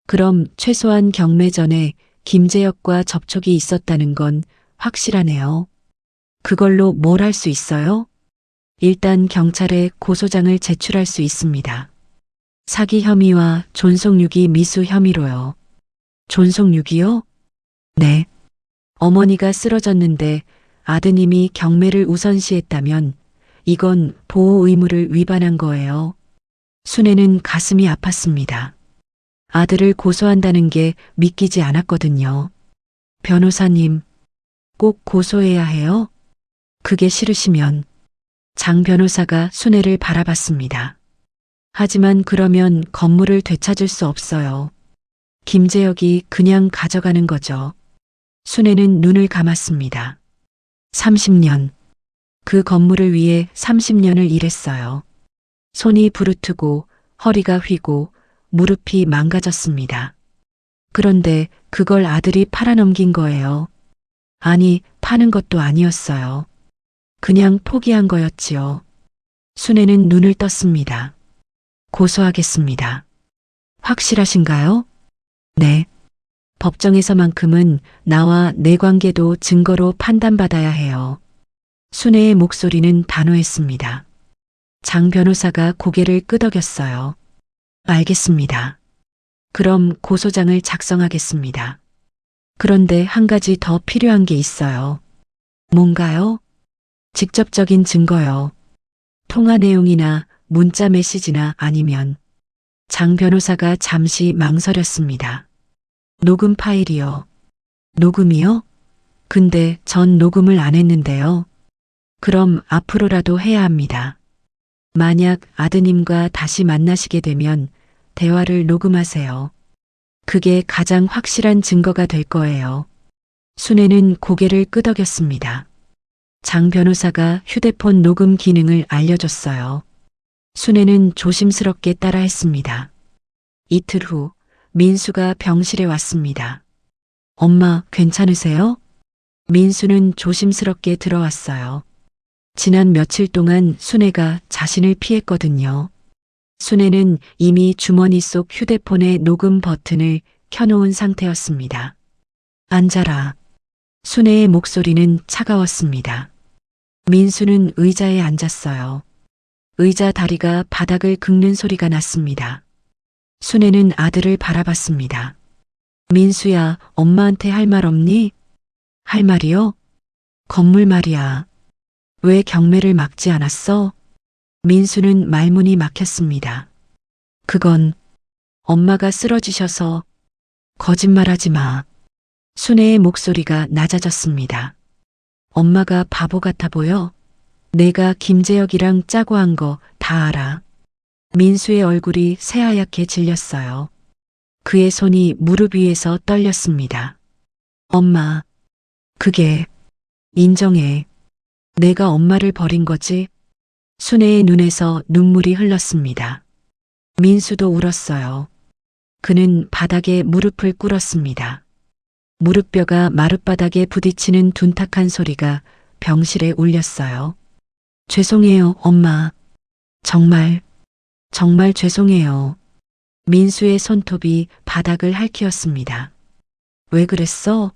그럼 최소한 경매 전에 김재혁과 접촉이 있었다는 건 확실하네요. 그걸로 뭘 할 수 있어요? 일단 경찰에 고소장을 제출할 수 있습니다. 사기 혐의와 존속유기 미수 혐의로요. 존속유기요? 네. 어머니가 쓰러졌는데 아드님이 경매를 우선시했다면 이건 보호 의무를 위반한 거예요. 순애는 가슴이 아팠습니다. 아들을 고소한다는 게 믿기지 않았거든요. 변호사님, 꼭 고소해야 해요? 그게 싫으시면 장 변호사가 순애를 바라봤습니다. 하지만 그러면 건물을 되찾을 수 없어요. 김재혁이 그냥 가져가는 거죠. 순애는 눈을 감았습니다. 30년. 그 건물을 위해 30년을 일했어요. 손이 부르트고 허리가 휘고 무릎이 망가졌습니다. 그런데 그걸 아들이 팔아넘긴 거예요. 아니, 파는 것도 아니었어요. 그냥 포기한 거였지요. 순애는 눈을 떴습니다. 고소하겠습니다. 확실하신가요? 네. 법정에서만큼은 나와 내 관계도 증거로 판단받아야 해요. 순애의 목소리는 단호했습니다. 장 변호사가 고개를 끄덕였어요. 알겠습니다. 그럼 고소장을 작성하겠습니다. 그런데 한 가지 더 필요한 게 있어요. 뭔가요? 직접적인 증거요. 통화 내용이나 문자 메시지나 아니면 장 변호사가 잠시 망설였습니다. 녹음 파일이요. 녹음이요? 근데 전 녹음을 안 했는데요. 그럼 앞으로라도 해야 합니다. 만약 아드님과 다시 만나시게 되면 대화를 녹음하세요. 그게 가장 확실한 증거가 될 거예요. 순애는 고개를 끄덕였습니다. 장 변호사가 휴대폰 녹음 기능을 알려줬어요. 순애는 조심스럽게 따라했습니다. 이틀 후 민수가 병실에 왔습니다. 엄마, 괜찮으세요? 민수는 조심스럽게 들어왔어요. 지난 며칠 동안 순애가 자신을 피했거든요. 순애는 이미 주머니 속 휴대폰의 녹음 버튼을 켜놓은 상태였습니다. 앉아라. 순애의 목소리는 차가웠습니다. 민수는 의자에 앉았어요. 의자 다리가 바닥을 긁는 소리가 났습니다. 순애는 아들을 바라봤습니다. 민수야, 엄마한테 할 말 없니? 할 말이요? 건물 말이야. 왜 경매를 막지 않았어? 민수는 말문이 막혔습니다. 그건 엄마가 쓰러지셔서. 거짓말하지 마. 순애의 목소리가 낮아졌습니다. 엄마가 바보 같아 보여? 내가 김재혁이랑 짜고 한 거 다 알아. 민수의 얼굴이 새하얗게 질렸어요. 그의 손이 무릎 위에서 떨렸습니다. 엄마, 그게 인정해. 내가 엄마를 버린 거지? 순애의 눈에서 눈물이 흘렀습니다. 민수도 울었어요. 그는 바닥에 무릎을 꿇었습니다. 무릎뼈가 마룻바닥에 부딪히는 둔탁한 소리가 병실에 울렸어요. 죄송해요, 엄마. 정말 죄송해요. 민수의 손톱이 바닥을 핥히었습니다. 왜 그랬어?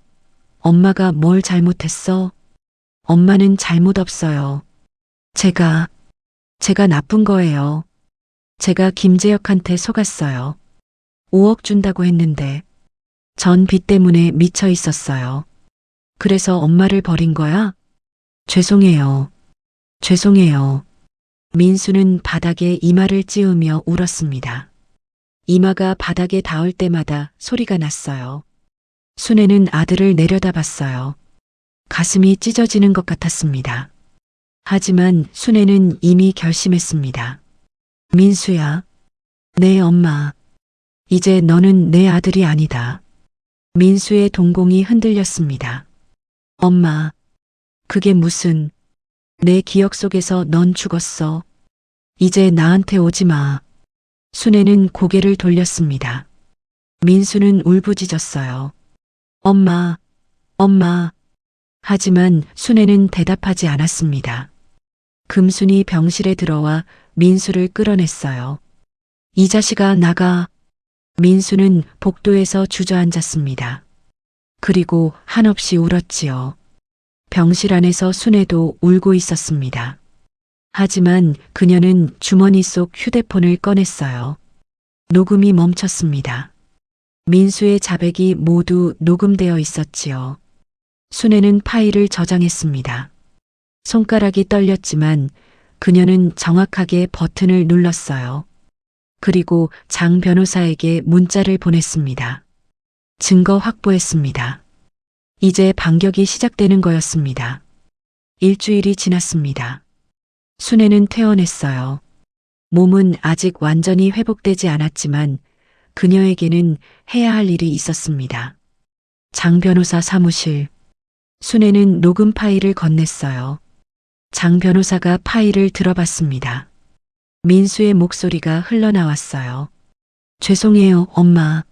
엄마가 뭘 잘못했어? 엄마는 잘못 없어요. 제가 나쁜 거예요. 제가 김재혁한테 속았어요. 5억 준다고 했는데 전 빚 때문에 미쳐 있었어요. 그래서 엄마를 버린 거야? 죄송해요. 민수는 바닥에 이마를 찌우며 울었습니다. 이마가 바닥에 닿을 때마다 소리가 났어요. 순애는 아들을 내려다봤어요. 가슴이 찢어지는 것 같았습니다. 하지만 순애는 이미 결심했습니다. 민수야, 내 엄마. 이제 너는 내 아들이 아니다. 민수의 동공이 흔들렸습니다. 엄마, 그게 무슨... 내 기억 속에서 넌 죽었어. 이제 나한테 오지 마. 순애는 고개를 돌렸습니다. 민수는 울부짖었어요. 엄마. 하지만 순애는 대답하지 않았습니다. 금순이 병실에 들어와 민수를 끌어냈어요. 이 자식아, 나가. 민수는 복도에서 주저앉았습니다. 그리고 한없이 울었지요. 병실 안에서 순애도 울고 있었습니다. 하지만 그녀는 주머니 속 휴대폰을 꺼냈어요. 녹음이 멈췄습니다. 민수의 자백이 모두 녹음되어 있었지요. 순애는 파일을 저장했습니다. 손가락이 떨렸지만 그녀는 정확하게 버튼을 눌렀어요. 그리고 장 변호사에게 문자를 보냈습니다. 증거 확보했습니다. 이제 반격이 시작되는 거였습니다. 일주일이 지났습니다. 순애는 퇴원했어요. 몸은 아직 완전히 회복되지 않았지만 그녀에게는 해야 할 일이 있었습니다. 장 변호사 사무실. 순애는 녹음 파일을 건넸어요. 장 변호사가 파일을 들어봤습니다. 민수의 목소리가 흘러나왔어요. 죄송해요, 엄마.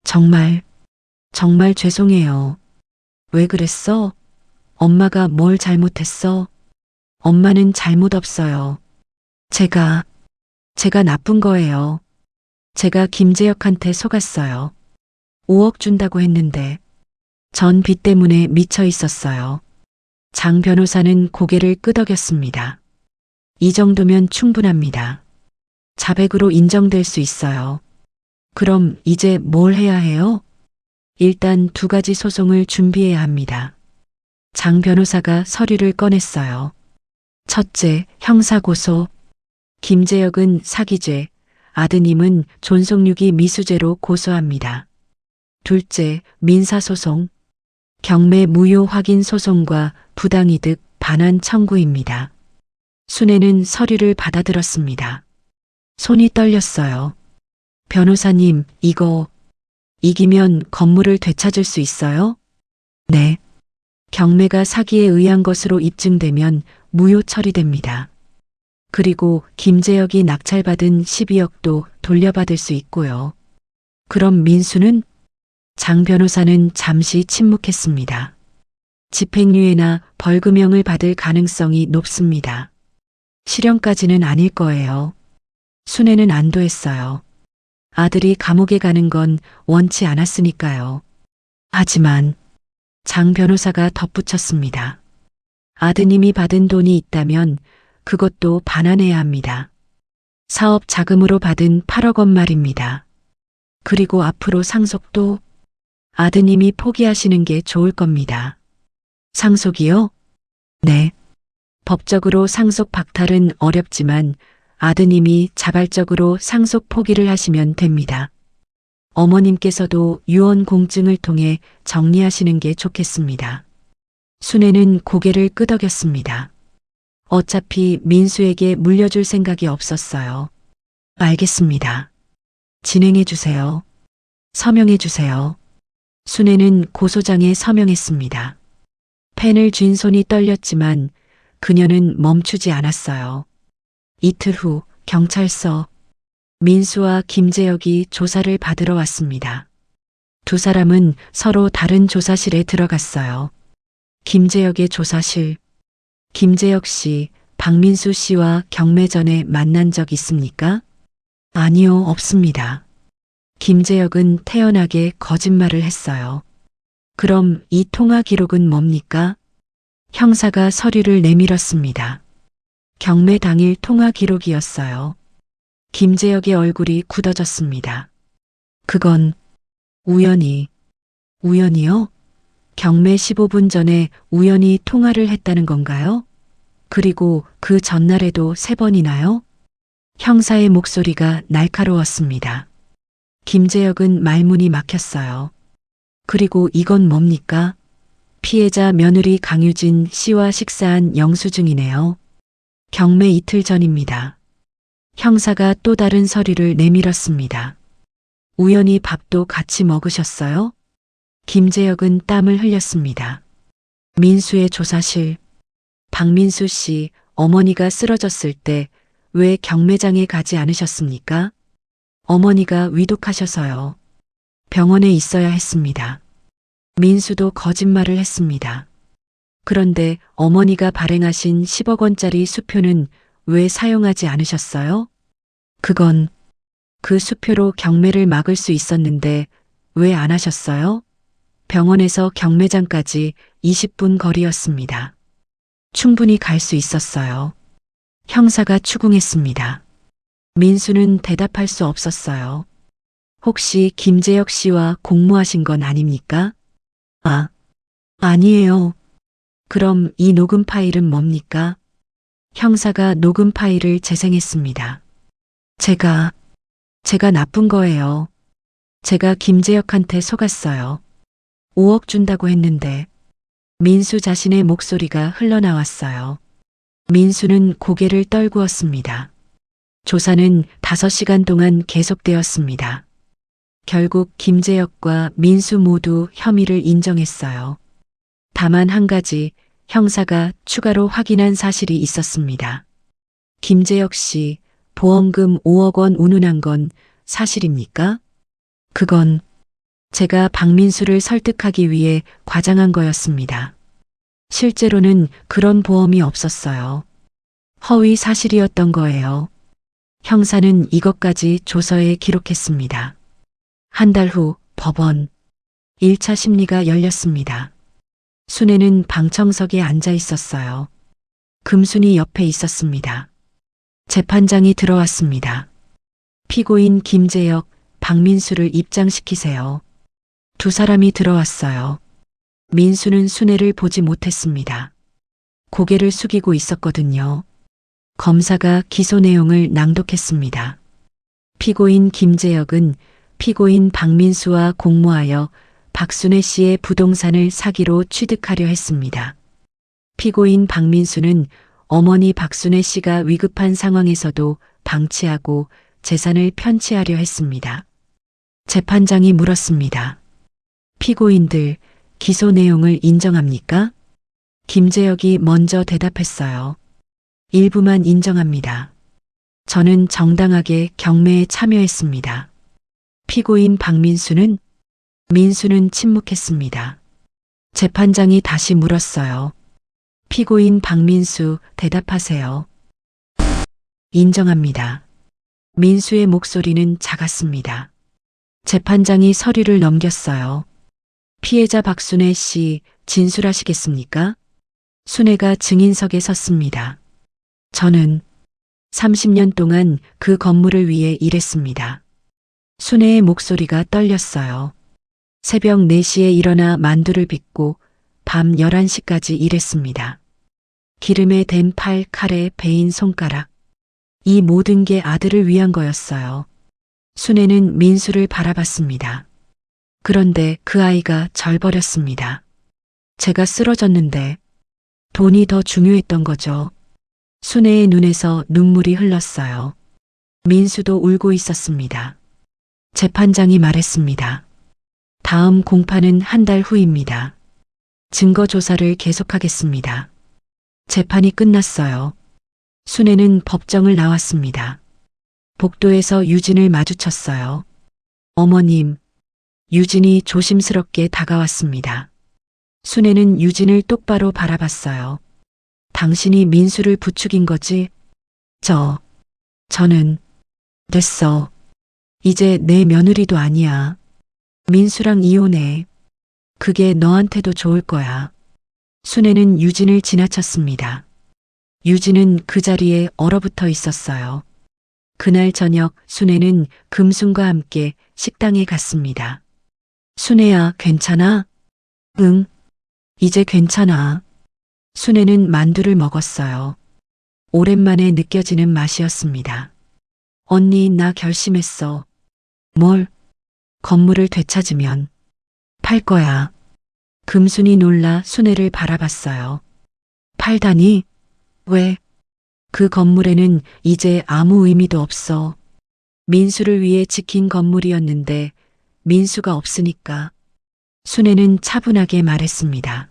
정말 죄송해요. 왜 그랬어? 엄마가 뭘 잘못했어? 엄마는 잘못 없어요. 제가 나쁜 거예요. 제가 김재혁한테 속았어요. 5억 준다고 했는데 전 빚 때문에 미쳐 있었어요. 장 변호사는 고개를 끄덕였습니다. 이 정도면 충분합니다. 자백으로 인정될 수 있어요. 그럼 이제 뭘 해야 해요? 일단 2가지 소송을 준비해야 합니다. 장 변호사가 서류를 꺼냈어요. 첫째, 형사고소. 김재혁은 사기죄, 아드님은 존속유기 미수죄로 고소합니다. 둘째, 민사소송. 경매 무효 확인 소송과 부당이득 반환 청구입니다. 순애는 서류를 받아들었습니다. 손이 떨렸어요. 변호사님, 이거 이기면 건물을 되찾을 수 있어요? 네. 경매가 사기에 의한 것으로 입증되면 무효 처리됩니다. 그리고 김재혁이 낙찰받은 12억도 돌려받을 수 있고요. 그럼 민수는? 장 변호사는 잠시 침묵했습니다. 집행유예나 벌금형을 받을 가능성이 높습니다. 실형까지는 아닐 거예요. 순애는 안도했어요. 아들이 감옥에 가는 건 원치 않았으니까요. 하지만 장 변호사가 덧붙였습니다. 아드님이 받은 돈이 있다면 그것도 반환해야 합니다. 사업 자금으로 받은 8억 원 말입니다. 그리고 앞으로 상속도 아드님이 포기하시는 게 좋을 겁니다. 상속이요? 네. 법적으로 상속 박탈은 어렵지만 아드님이 자발적으로 상속 포기를 하시면 됩니다. 어머님께서도 유언 공증을 통해 정리하시는 게 좋겠습니다. 순애는 고개를 끄덕였습니다. 어차피 민수에게 물려줄 생각이 없었어요. 알겠습니다. 진행해 주세요. 서명해 주세요. 순애는 고소장에 서명했습니다. 펜을 쥔 손이 떨렸지만 그녀는 멈추지 않았어요. 이틀 후 경찰서. 민수와 김재혁이 조사를 받으러 왔습니다. 2사람은 서로 다른 조사실에 들어갔어요. 김재혁의 조사실. 김재혁 씨, 박민수 씨와 경매 전에 만난 적 있습니까? 아니요, 없습니다. 김재혁은 태연하게 거짓말을 했어요. 그럼 이 통화 기록은 뭡니까? 형사가 서류를 내밀었습니다. 경매 당일 통화 기록이었어요. 김재혁의 얼굴이 굳어졌습니다. 그건 우연히요? 경매 15분 전에 우연히 통화를 했다는 건가요? 그리고 그 전날에도 3번이나요? 형사의 목소리가 날카로웠습니다. 김재혁은 말문이 막혔어요. 그리고 이건 뭡니까? 피해자 며느리 강유진 씨와 식사한 영수증이네요. 경매 이틀 전입니다. 형사가 또 다른 서류를 내밀었습니다. 우연히 밥도 같이 먹으셨어요? 김재혁은 땀을 흘렸습니다. 민수의 조사실. 박민수 씨, 어머니가 쓰러졌을 때 왜 경매장에 가지 않으셨습니까? 어머니가 위독하셔서요. 병원에 있어야 했습니다. 민수도 거짓말을 했습니다. 그런데 어머니가 발행하신 10억 원짜리 수표는 왜 사용하지 않으셨어요? 그건 그 수표로 경매를 막을 수 있었는데 왜 안 하셨어요? 병원에서 경매장까지 20분 거리였습니다. 충분히 갈 수 있었어요. 형사가 추궁했습니다. 민수는 대답할 수 없었어요. 혹시 김재혁 씨와 공모하신 건 아닙니까? 아니에요. 그럼 이 녹음 파일은 뭡니까? 형사가 녹음 파일을 재생했습니다. 제가 나쁜 거예요. 제가 김재혁한테 속았어요. 5억 준다고 했는데 민수 자신의 목소리가 흘러나왔어요. 민수는 고개를 떨구었습니다. 조사는 5시간 동안 계속되었습니다. 결국 김재혁과 민수 모두 혐의를 인정했어요. 다만 한 가지 형사가 추가로 확인한 사실이 있었습니다. 김재혁 씨 보험금 5억 원 운운한 건 사실입니까? 그건 제가 박민수를 설득하기 위해 과장한 거였습니다. 실제로는 그런 보험이 없었어요. 허위 사실이었던 거예요. 형사는 이것까지 조서에 기록했습니다. 한 달 후 법원 1차 심리가 열렸습니다. 순애는 방청석에 앉아 있었어요. 금순이 옆에 있었습니다. 재판장이 들어왔습니다. 피고인 김재혁, 박민수를 입장시키세요. 두 사람이 들어왔어요. 민수는 순애를 보지 못했습니다. 고개를 숙이고 있었거든요. 검사가 기소 내용을 낭독했습니다. 피고인 김재혁은 피고인 박민수와 공모하여 박순애 씨의 부동산을 사기로 취득하려 했습니다. 피고인 박민수는 어머니 박순애 씨가 위급한 상황에서도 방치하고 재산을 편취하려 했습니다. 재판장이 물었습니다. 피고인들 기소 내용을 인정합니까? 김재혁이 먼저 대답했어요. 일부만 인정합니다. 저는 정당하게 경매에 참여했습니다. 피고인 박민수는? 민수는 침묵했습니다. 재판장이 다시 물었어요. 피고인 박민수 대답하세요. 인정합니다. 민수의 목소리는 작았습니다. 재판장이 서류를 넘겼어요. 피해자 박순애 씨 진술하시겠습니까? 순애가 증인석에 섰습니다. 저는 30년 동안 그 건물을 위해 일했습니다. 순애의 목소리가 떨렸어요. 새벽 4시에 일어나 만두를 빚고 밤 11시까지 일했습니다. 기름에 댄 팔, 칼에 베인 손가락. 이 모든 게 아들을 위한 거였어요. 순애는 민수를 바라봤습니다. 그런데 그 아이가 절 버렸습니다. 제가 쓰러졌는데 돈이 더 중요했던 거죠. 순애의 눈에서 눈물이 흘렀어요. 민수도 울고 있었습니다. 재판장이 말했습니다. 다음 공판은 한 달 후입니다. 증거 조사를 계속하겠습니다. 재판이 끝났어요. 순애는 법정을 나왔습니다. 복도에서 유진을 마주쳤어요. 어머님, 유진이 조심스럽게 다가왔습니다. 순애는 유진을 똑바로 바라봤어요. 당신이 민수를 부추긴 거지? 저는 됐어. 이제 내 며느리도 아니야. 민수랑 이혼해. 그게 너한테도 좋을 거야. 순애는 유진을 지나쳤습니다. 유진은 그 자리에 얼어붙어 있었어요. 그날 저녁 순애는 금순과 함께 식당에 갔습니다. 순애야, 괜찮아? 응, 이제 괜찮아. 순애는 만두를 먹었어요. 오랜만에 느껴지는 맛이었습니다. 언니, 나 결심했어. 뭘? 건물을 되찾으면 팔 거야. 금순이 놀라 순애를 바라봤어요. 팔다니? 왜? 그 건물에는 이제 아무 의미도 없어. 민수를 위해 지킨 건물이었는데 민수가 없으니까. 순애는 차분하게 말했습니다.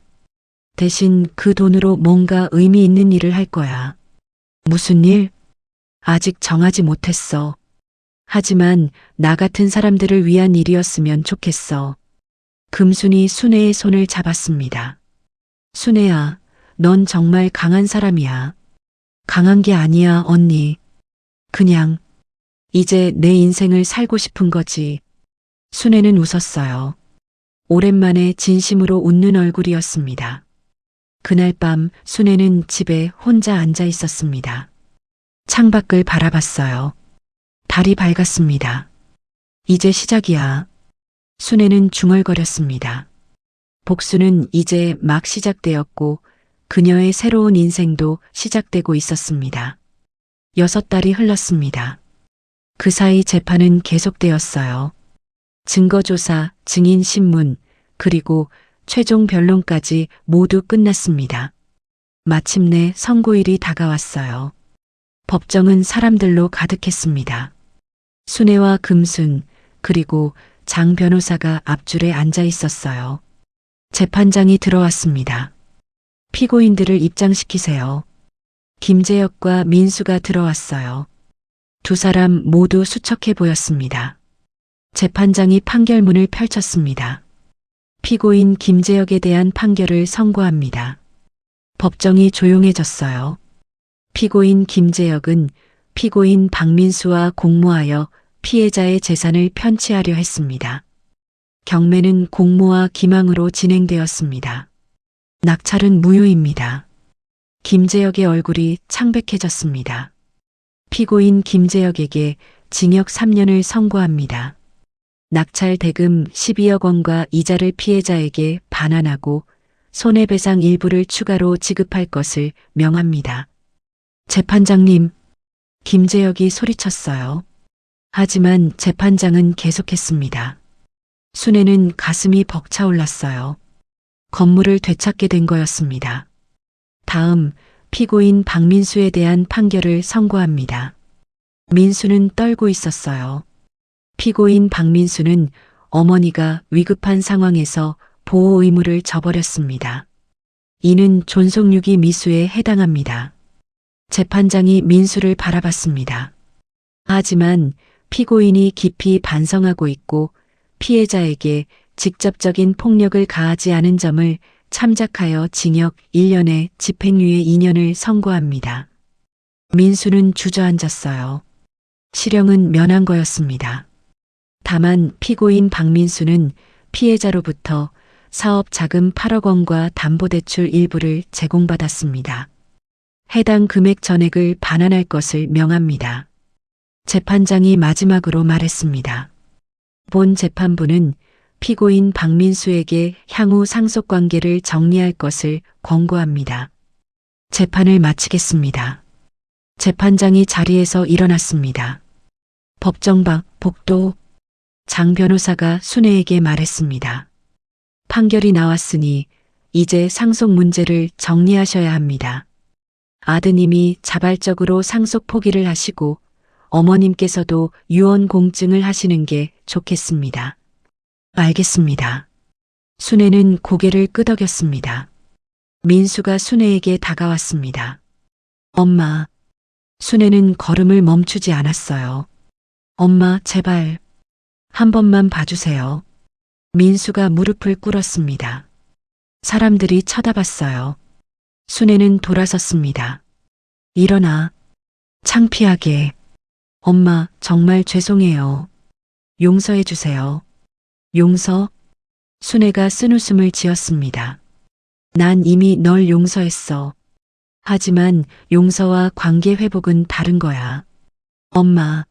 대신 그 돈으로 뭔가 의미 있는 일을 할 거야. 무슨 일? 아직 정하지 못했어. 하지만 나 같은 사람들을 위한 일이었으면 좋겠어. 금순이 순애의 손을 잡았습니다. 순애야, 넌 정말 강한 사람이야. 강한 게 아니야, 언니. 그냥 이제 내 인생을 살고 싶은 거지. 순애는 웃었어요. 오랜만에 진심으로 웃는 얼굴이었습니다. 그날 밤 순애는 집에 혼자 앉아 있었습니다. 창밖을 바라봤어요. 달이 밝았습니다. 이제 시작이야. 순애는 중얼거렸습니다. 복수는 이제 막 시작되었고 그녀의 새로운 인생도 시작되고 있었습니다. 6달이 흘렀습니다. 그 사이 재판은 계속되었어요. 증거조사, 증인신문, 그리고 최종 변론까지 모두 끝났습니다. 마침내 선고일이 다가왔어요. 법정은 사람들로 가득했습니다. 순애와 금순, 그리고 장 변호사가 앞줄에 앉아 있었어요. 재판장이 들어왔습니다. 피고인들을 입장시키세요. 김재혁과 민수가 들어왔어요. 두 사람 모두 수척해 보였습니다. 재판장이 판결문을 펼쳤습니다. 피고인 김재혁에 대한 판결을 선고합니다. 법정이 조용해졌어요. 피고인 김재혁은 피고인 박민수와 공모하여 피해자의 재산을 편취하려 했습니다. 경매는 공모와 기망으로 진행되었습니다. 낙찰은 무효입니다. 김재혁의 얼굴이 창백해졌습니다. 피고인 김재혁에게 징역 3년을 선고합니다. 낙찰 대금 12억 원과 이자를 피해자에게 반환하고 손해배상 일부를 추가로 지급할 것을 명합니다. 재판장님, 김재혁이 소리쳤어요. 하지만 재판장은 계속했습니다. 순애는 가슴이 벅차올랐어요. 건물을 되찾게 된 거였습니다. 다음 피고인 박민수에 대한 판결을 선고합니다. 민수는 떨고 있었어요. 피고인 박민수는 어머니가 위급한 상황에서 보호 의무를 저버렸습니다. 이는 존속유기 미수에 해당합니다. 재판장이 민수를 바라봤습니다. 하지만 피고인이 깊이 반성하고 있고 피해자에게 직접적인 폭력을 가하지 않은 점을 참작하여 징역 1년에 집행유예 2년을 선고합니다. 민수는 주저앉았어요. 실형은 면한 거였습니다. 다만 피고인 박민수는 피해자로부터 사업 자금 8억 원과 담보대출 일부를 제공받았습니다. 해당 금액 전액을 반환할 것을 명합니다. 재판장이 마지막으로 말했습니다. 본 재판부는 피고인 박민수에게 향후 상속관계를 정리할 것을 권고합니다. 재판을 마치겠습니다. 재판장이 자리에서 일어났습니다. 법정 밖 복도 장 변호사가 순애에게 말했습니다. 판결이 나왔으니 이제 상속 문제를 정리하셔야 합니다. 아드님이 자발적으로 상속 포기를 하시고 어머님께서도 유언 공증을 하시는 게 좋겠습니다. 알겠습니다. 순애는 고개를 끄덕였습니다. 민수가 순애에게 다가왔습니다. 엄마. 순애는 걸음을 멈추지 않았어요. 엄마, 제발. 한 번만 봐주세요. 민수가 무릎을 꿇었습니다. 사람들이 쳐다봤어요. 순애는 돌아섰습니다. 일어나. 창피하게. 엄마, 정말 죄송해요. 용서해 주세요. 용서? 순애가 쓴웃음을 지었습니다. 난 이미 널 용서했어. 하지만 용서와 관계 회복은 다른 거야. 엄마.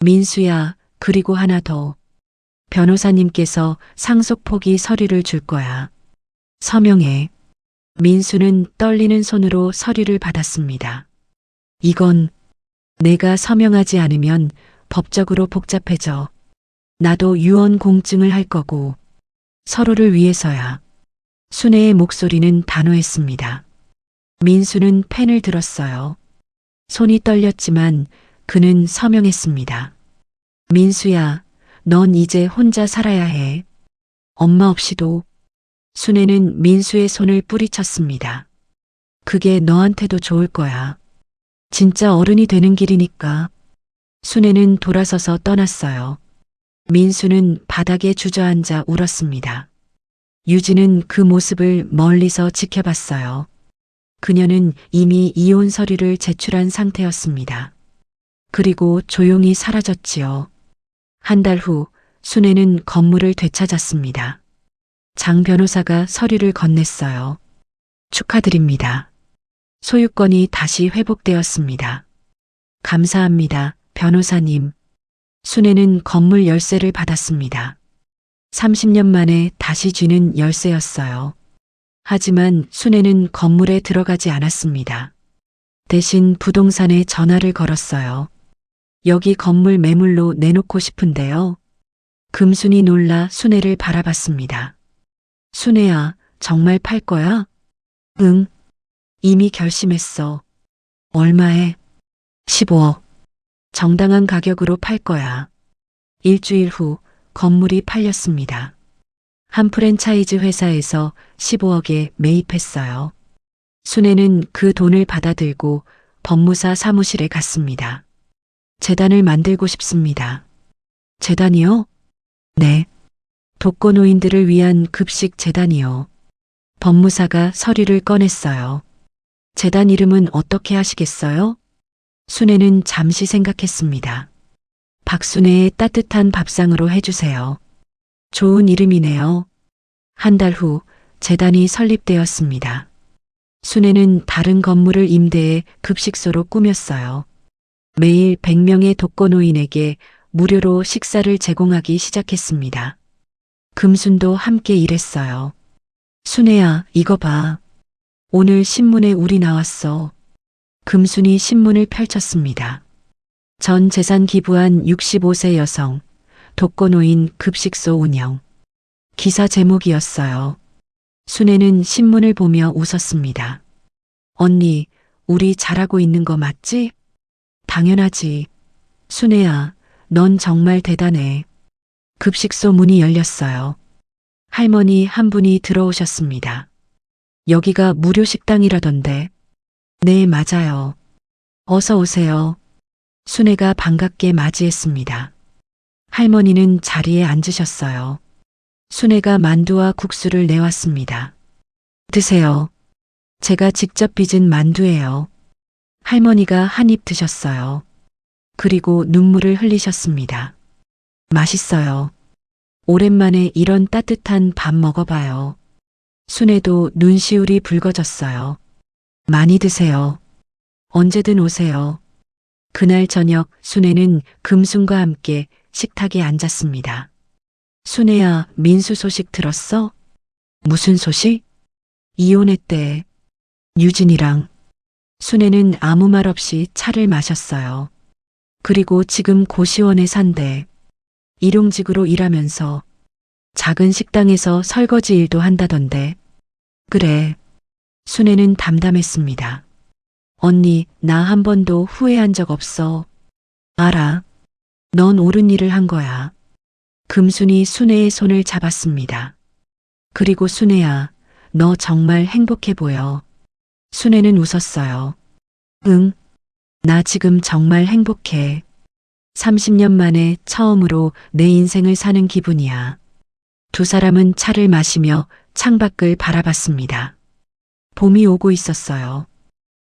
민수야, 그리고 하나 더. 변호사님께서 상속 포기 서류를 줄 거야. 서명해. 민수는 떨리는 손으로 서류를 받았습니다. 이건 내가 서명하지 않으면 법적으로 복잡해져. 나도 유언 공증을 할 거고 서로를 위해서야. 순애의 목소리는 단호했습니다. 민수는 펜을 들었어요. 손이 떨렸지만 그는 서명했습니다. 민수야, 넌 이제 혼자 살아야 해. 엄마 없이도. 순애는 민수의 손을 뿌리쳤습니다. 그게 너한테도 좋을 거야. 진짜 어른이 되는 길이니까. 순애는 돌아서서 떠났어요. 민수는 바닥에 주저앉아 울었습니다. 유진은 그 모습을 멀리서 지켜봤어요. 그녀는 이미 이혼 서류를 제출한 상태였습니다. 그리고 조용히 사라졌지요. 한 달 후 순애는 건물을 되찾았습니다. 장 변호사가 서류를 건넸어요. 축하드립니다. 소유권이 다시 회복되었습니다. 감사합니다, 변호사님. 순애는 건물 열쇠를 받았습니다. 30년 만에 다시 쥐는 열쇠였어요. 하지만 순애는 건물에 들어가지 않았습니다. 대신 부동산에 전화를 걸었어요. 여기 건물 매물로 내놓고 싶은데요. 금순이 놀라 순애를 바라봤습니다. 순애야, 정말 팔 거야? 응. 이미 결심했어. 얼마에? 15억. 정당한 가격으로 팔 거야. 일주일 후 건물이 팔렸습니다. 한 프랜차이즈 회사에서 15억에 매입했어요. 순애는 그 돈을 받아들고 법무사 사무실에 갔습니다. 재단을 만들고 싶습니다. 재단이요? 네. 독거노인들을 위한 급식 재단이요. 법무사가 서류를 꺼냈어요. 재단 이름은 어떻게 하시겠어요? 순애는 잠시 생각했습니다. 박순애의 따뜻한 밥상으로 해주세요. 좋은 이름이네요. 한 달 후 재단이 설립되었습니다. 순애는 다른 건물을 임대해 급식소로 꾸몄어요. 매일 100명의 독거노인에게 무료로 식사를 제공하기 시작했습니다. 금순도 함께 일했어요. 순애야, 이거 봐. 오늘 신문에 우리 나왔어. 금순이 신문을 펼쳤습니다. 전 재산 기부한 65세 여성, 독거노인 급식소 운영. 기사 제목이었어요. 순애는 신문을 보며 웃었습니다. 언니, 우리 잘하고 있는 거 맞지? 당연하지. 순애야, 넌 정말 대단해. 급식소 문이 열렸어요. 할머니 한 분이 들어오셨습니다. 여기가 무료 식당이라던데. 네, 맞아요. 어서 오세요. 순애가 반갑게 맞이했습니다. 할머니는 자리에 앉으셨어요. 순애가 만두와 국수를 내왔습니다. 드세요. 제가 직접 빚은 만두예요. 할머니가 한 입 드셨어요. 그리고 눈물을 흘리셨습니다. 맛있어요. 오랜만에 이런 따뜻한 밥 먹어봐요. 순애도 눈시울이 붉어졌어요. 많이 드세요. 언제든 오세요. 그날 저녁 순애는 금순과 함께 식탁에 앉았습니다. 순애야, 민수 소식 들었어? 무슨 소식? 이혼했대. 유진이랑. 순애는 아무 말 없이 차를 마셨어요. 그리고 지금 고시원에 산대. 일용직으로 일하면서 작은 식당에서 설거지 일도 한다던데. 그래. 순애는 담담했습니다. 언니, 나 한 번도 후회한 적 없어. 알아. 넌 옳은 일을 한 거야. 금순이 순애의 손을 잡았습니다. 그리고 순애야, 너 정말 행복해 보여. 순애는 웃었어요. 응. 나 지금 정말 행복해. 30년 만에 처음으로 내 인생을 사는 기분이야. 두 사람은 차를 마시며 창밖을 바라봤습니다. 봄이 오고 있었어요.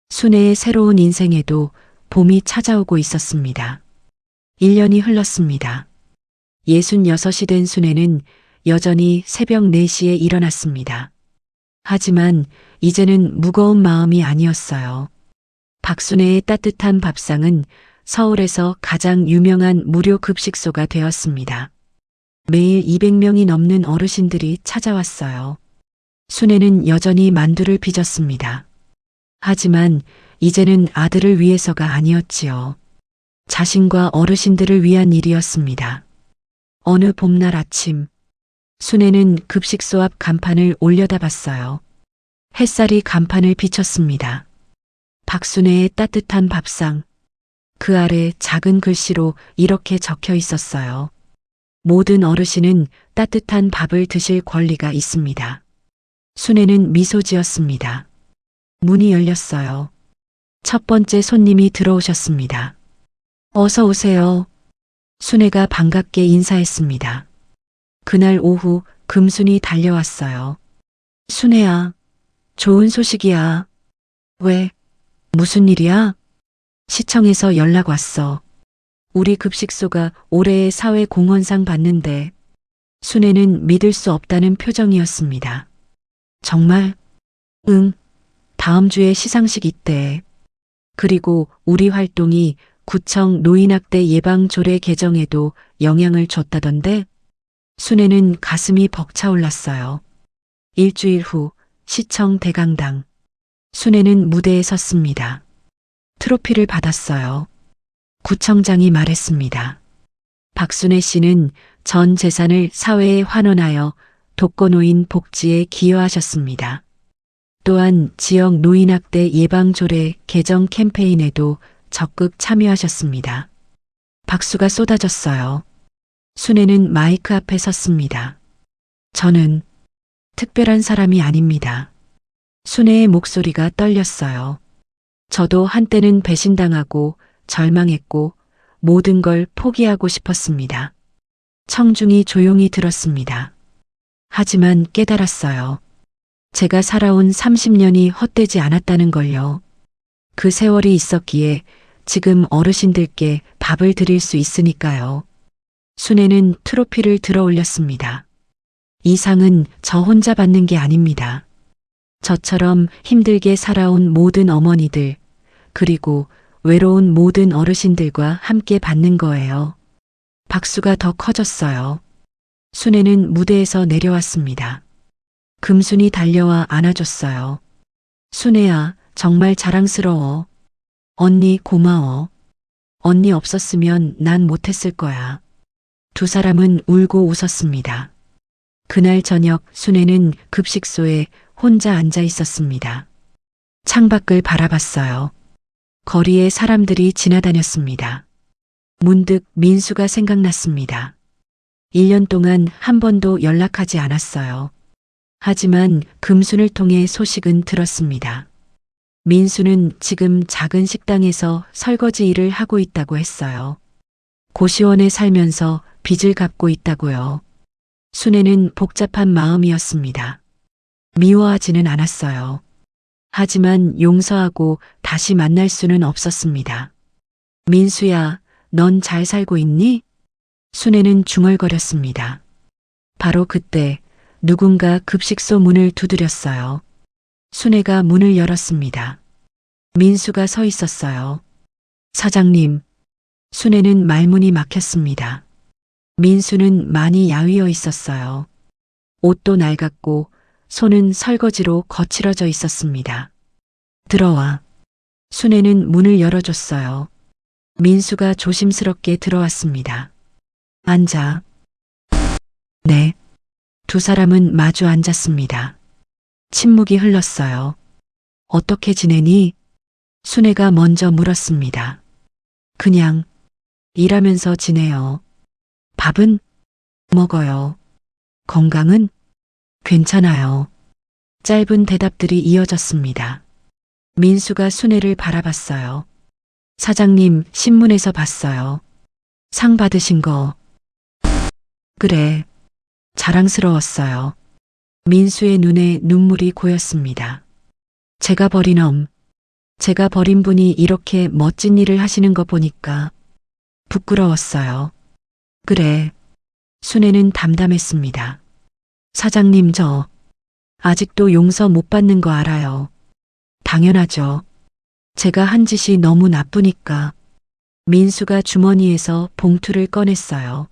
순애의 새로운 인생에도 봄이 찾아오고 있었습니다. 1년이 흘렀습니다. 66이 된 순애는 여전히 새벽 4시에 일어났습니다. 하지만 이제는 무거운 마음이 아니었어요. 박순애의 따뜻한 밥상은 서울에서 가장 유명한 무료 급식소가 되었습니다. 매일 200명이 넘는 어르신들이 찾아왔어요. 순애는 여전히 만두를 빚었습니다. 하지만 이제는 아들을 위해서가 아니었지요. 자신과 어르신들을 위한 일이었습니다. 어느 봄날 아침, 순애는 급식소 앞 간판을 올려다봤어요. 햇살이 간판을 비쳤습니다. 박순애의 따뜻한 밥상. 그 아래 작은 글씨로 이렇게 적혀 있었어요. 모든 어르신은 따뜻한 밥을 드실 권리가 있습니다. 순애는 미소 지었습니다. 문이 열렸어요. 첫 번째 손님이 들어오셨습니다. 어서 오세요. 순애가 반갑게 인사했습니다. 그날 오후 금순이 달려왔어요. 순애야, 좋은 소식이야. 왜? 무슨 일이야? 시청에서 연락 왔어. 우리 급식소가 올해의 사회공헌상 받는데. 순애는 믿을 수 없다는 표정이었습니다. 정말? 응. 다음 주에 시상식 있대. 그리고 우리 활동이 구청 노인학대 예방 조례 개정에도 영향을 줬다던데. 순애는 가슴이 벅차올랐어요. 일주일 후 시청 대강당. 순애는 무대에 섰습니다. 트로피를 받았어요. 구청장이 말했습니다. 박순애 씨는 전 재산을 사회에 환원하여 독거노인 복지에 기여하셨습니다. 또한 지역 노인학대 예방조례 개정 캠페인에도 적극 참여하셨습니다. 박수가 쏟아졌어요. 순애는 마이크 앞에 섰습니다. 저는 특별한 사람이 아닙니다. 순애의 목소리가 떨렸어요. 저도 한때는 배신당하고 절망했고 모든 걸 포기하고 싶었습니다. 청중이 조용히 들었습니다. 하지만 깨달았어요. 제가 살아온 30년이 헛되지 않았다는 걸요. 그 세월이 있었기에 지금 어르신들께 밥을 드릴 수 있으니까요. 순애는 트로피를 들어 올렸습니다. 이 상은 저 혼자 받는 게 아닙니다. 저처럼 힘들게 살아온 모든 어머니들, 그리고 외로운 모든 어르신들과 함께 받는 거예요. 박수가 더 커졌어요. 순애는 무대에서 내려왔습니다. 금순이 달려와 안아줬어요. 순애야, 정말 자랑스러워. 언니 고마워. 언니 없었으면 난 못했을 거야. 두 사람은 울고 웃었습니다. 그날 저녁 순애는 급식소에 혼자 앉아 있었습니다. 창밖을 바라봤어요. 거리에 사람들이 지나다녔습니다. 문득 민수가 생각났습니다. 1년 동안 한 번도 연락하지 않았어요. 하지만 금순을 통해 소식은 들었습니다. 민수는 지금 작은 식당에서 설거지 일을 하고 있다고 했어요. 고시원에 살면서 빚을 갚고 있다고요. 순애는 복잡한 마음이었습니다. 미워하지는 않았어요. 하지만 용서하고 다시 만날 수는 없었습니다. 민수야, 넌 잘 살고 있니? 순애는 중얼거렸습니다. 바로 그때 누군가 급식소 문을 두드렸어요. 순애가 문을 열었습니다. 민수가 서 있었어요. 사장님. 순애는 말문이 막혔습니다. 민수는 많이 야위어 있었어요. 옷도 낡았고 손은 설거지로 거칠어져 있었습니다. 들어와. 순애는 문을 열어줬어요. 민수가 조심스럽게 들어왔습니다. 앉아. 네. 두 사람은 마주 앉았습니다. 침묵이 흘렀어요. 어떻게 지내니? 순애가 먼저 물었습니다. 그냥 일하면서 지내요. 밥은 먹어요. 건강은 괜찮아요. 짧은 대답들이 이어졌습니다. 민수가 순애를 바라봤어요. 사장님, 신문에서 봤어요. 상 받으신 거. 그래. 자랑스러웠어요. 민수의 눈에 눈물이 고였습니다. 제가 버린 분이 이렇게 멋진 일을 하시는 거 보니까 부끄러웠어요. 그래. 순애는 담담했습니다. 사장님, 저 아직도 용서 못 받는 거 알아요. 당연하죠. 제가 한 짓이 너무 나쁘니까. 민수가 주머니에서 봉투를 꺼냈어요.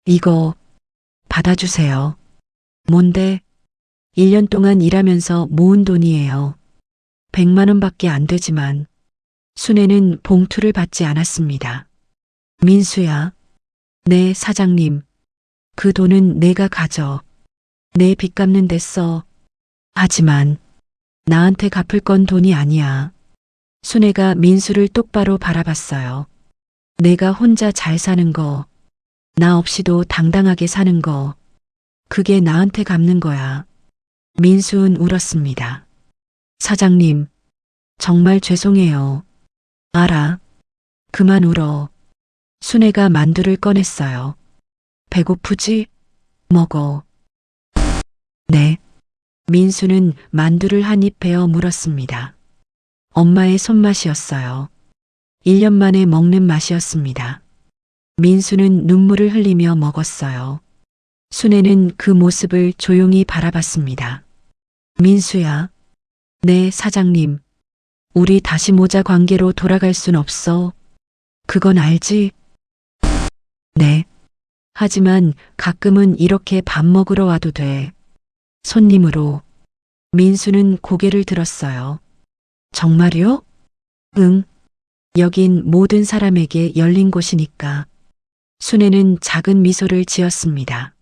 이거 받아주세요. 뭔데? 1년 동안 일하면서 모은 돈이에요. 100만 원밖에 안 되지만. 순애는 봉투를 받지 않았습니다. 민수야. 네, 사장님. 그 돈은 내가 가져. 내 빚 갚는 데 써. 하지만 나한테 갚을 건 돈이 아니야. 순애가 민수를 똑바로 바라봤어요. 내가 혼자 잘 사는 거, 나 없이도 당당하게 사는 거, 그게 나한테 갚는 거야. 민수는 울었습니다. 사장님, 정말 죄송해요. 알아. 그만 울어. 순애가 만두를 꺼냈어요. 배고프지? 먹어. 네. 민수는 만두를 한 입 베어 물었습니다. 엄마의 손맛이었어요. 1년 만에 먹는 맛이었습니다. 민수는 눈물을 흘리며 먹었어요. 순애는 그 모습을 조용히 바라봤습니다. 민수야. 네, 사장님. 우리 다시 모자 관계로 돌아갈 순 없어. 그건 알지? 네. 하지만 가끔은 이렇게 밥 먹으러 와도 돼. 손님으로. 민수는 고개를 들었어요. 정말요? 응. 여긴 모든 사람에게 열린 곳이니까. 순애는 작은 미소를 지었습니다.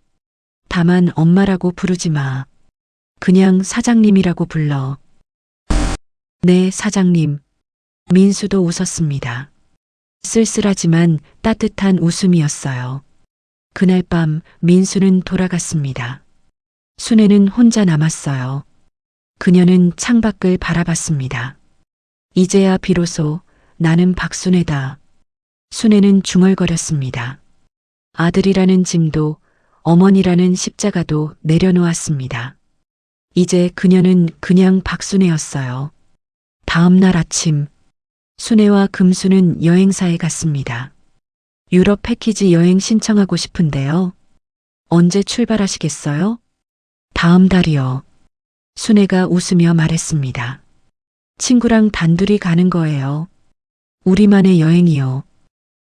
다만 엄마라고 부르지 마. 그냥 사장님이라고 불러. 네, 사장님. 민수도 웃었습니다. 쓸쓸하지만 따뜻한 웃음이었어요. 그날 밤 민수는 돌아갔습니다. 순애는 혼자 남았어요. 그녀는 창밖을 바라봤습니다. 이제야 비로소 나는 박순애다. 순애는 중얼거렸습니다. 아들이라는 짐도 어머니라는 십자가도 내려놓았습니다. 이제 그녀는 그냥 박순애였어요. 다음 날 아침, 순애와 금수는 여행사에 갔습니다. 유럽 패키지 여행 신청하고 싶은데요. 언제 출발하시겠어요? 다음 달이요. 순애가 웃으며 말했습니다. 친구랑 단둘이 가는 거예요. 우리만의 여행이요.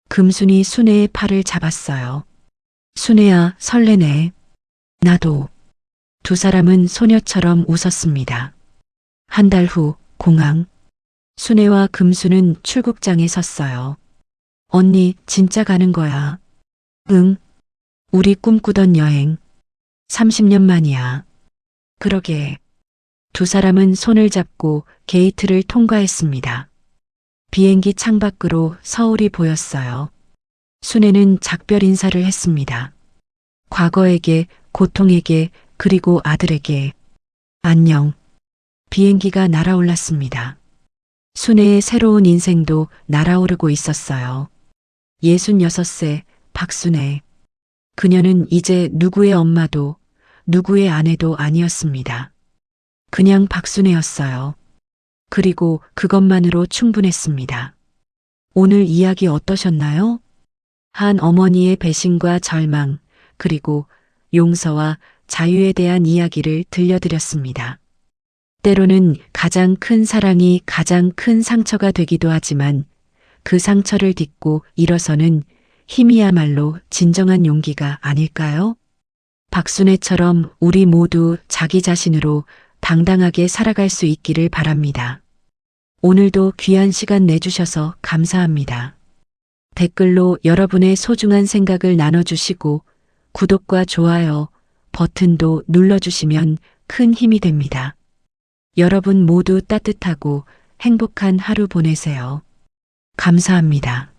금순이 순애의 팔을 잡았어요. 순애야, 설레네. 나도. 두 사람은 소녀처럼 웃었습니다. 한 달 후, 공항. 순애와 금수는 출국장에 섰어요. 언니, 진짜 가는 거야. 응. 우리 꿈꾸던 여행. 30년 만이야. 그러게. 두 사람은 손을 잡고 게이트를 통과했습니다. 비행기 창밖으로 서울이 보였어요. 순애는 작별 인사를 했습니다. 과거에게, 고통에게, 그리고 아들에게. 안녕. 비행기가 날아올랐습니다. 순애의 새로운 인생도 날아오르고 있었어요. 66세 박순애. 그녀는 이제 누구의 엄마도 누구의 아내도 아니었습니다. 그냥 박순애였어요. 그리고 그것만으로 충분했습니다. 오늘 이야기 어떠셨나요? 한 어머니의 배신과 절망, 그리고 용서와 자유에 대한 이야기를 들려드렸습니다. 때로는 가장 큰 사랑이 가장 큰 상처가 되기도 하지만 그 상처를 딛고 일어서는 힘이야말로 진정한 용기가 아닐까요? 박순애처럼 우리 모두 자기 자신으로 당당하게 살아갈 수 있기를 바랍니다. 오늘도 귀한 시간 내주셔서 감사합니다. 댓글로 여러분의 소중한 생각을 나눠주시고 구독과 좋아요 버튼도 눌러주시면 큰 힘이 됩니다. 여러분 모두 따뜻하고 행복한 하루 보내세요. 감사합니다.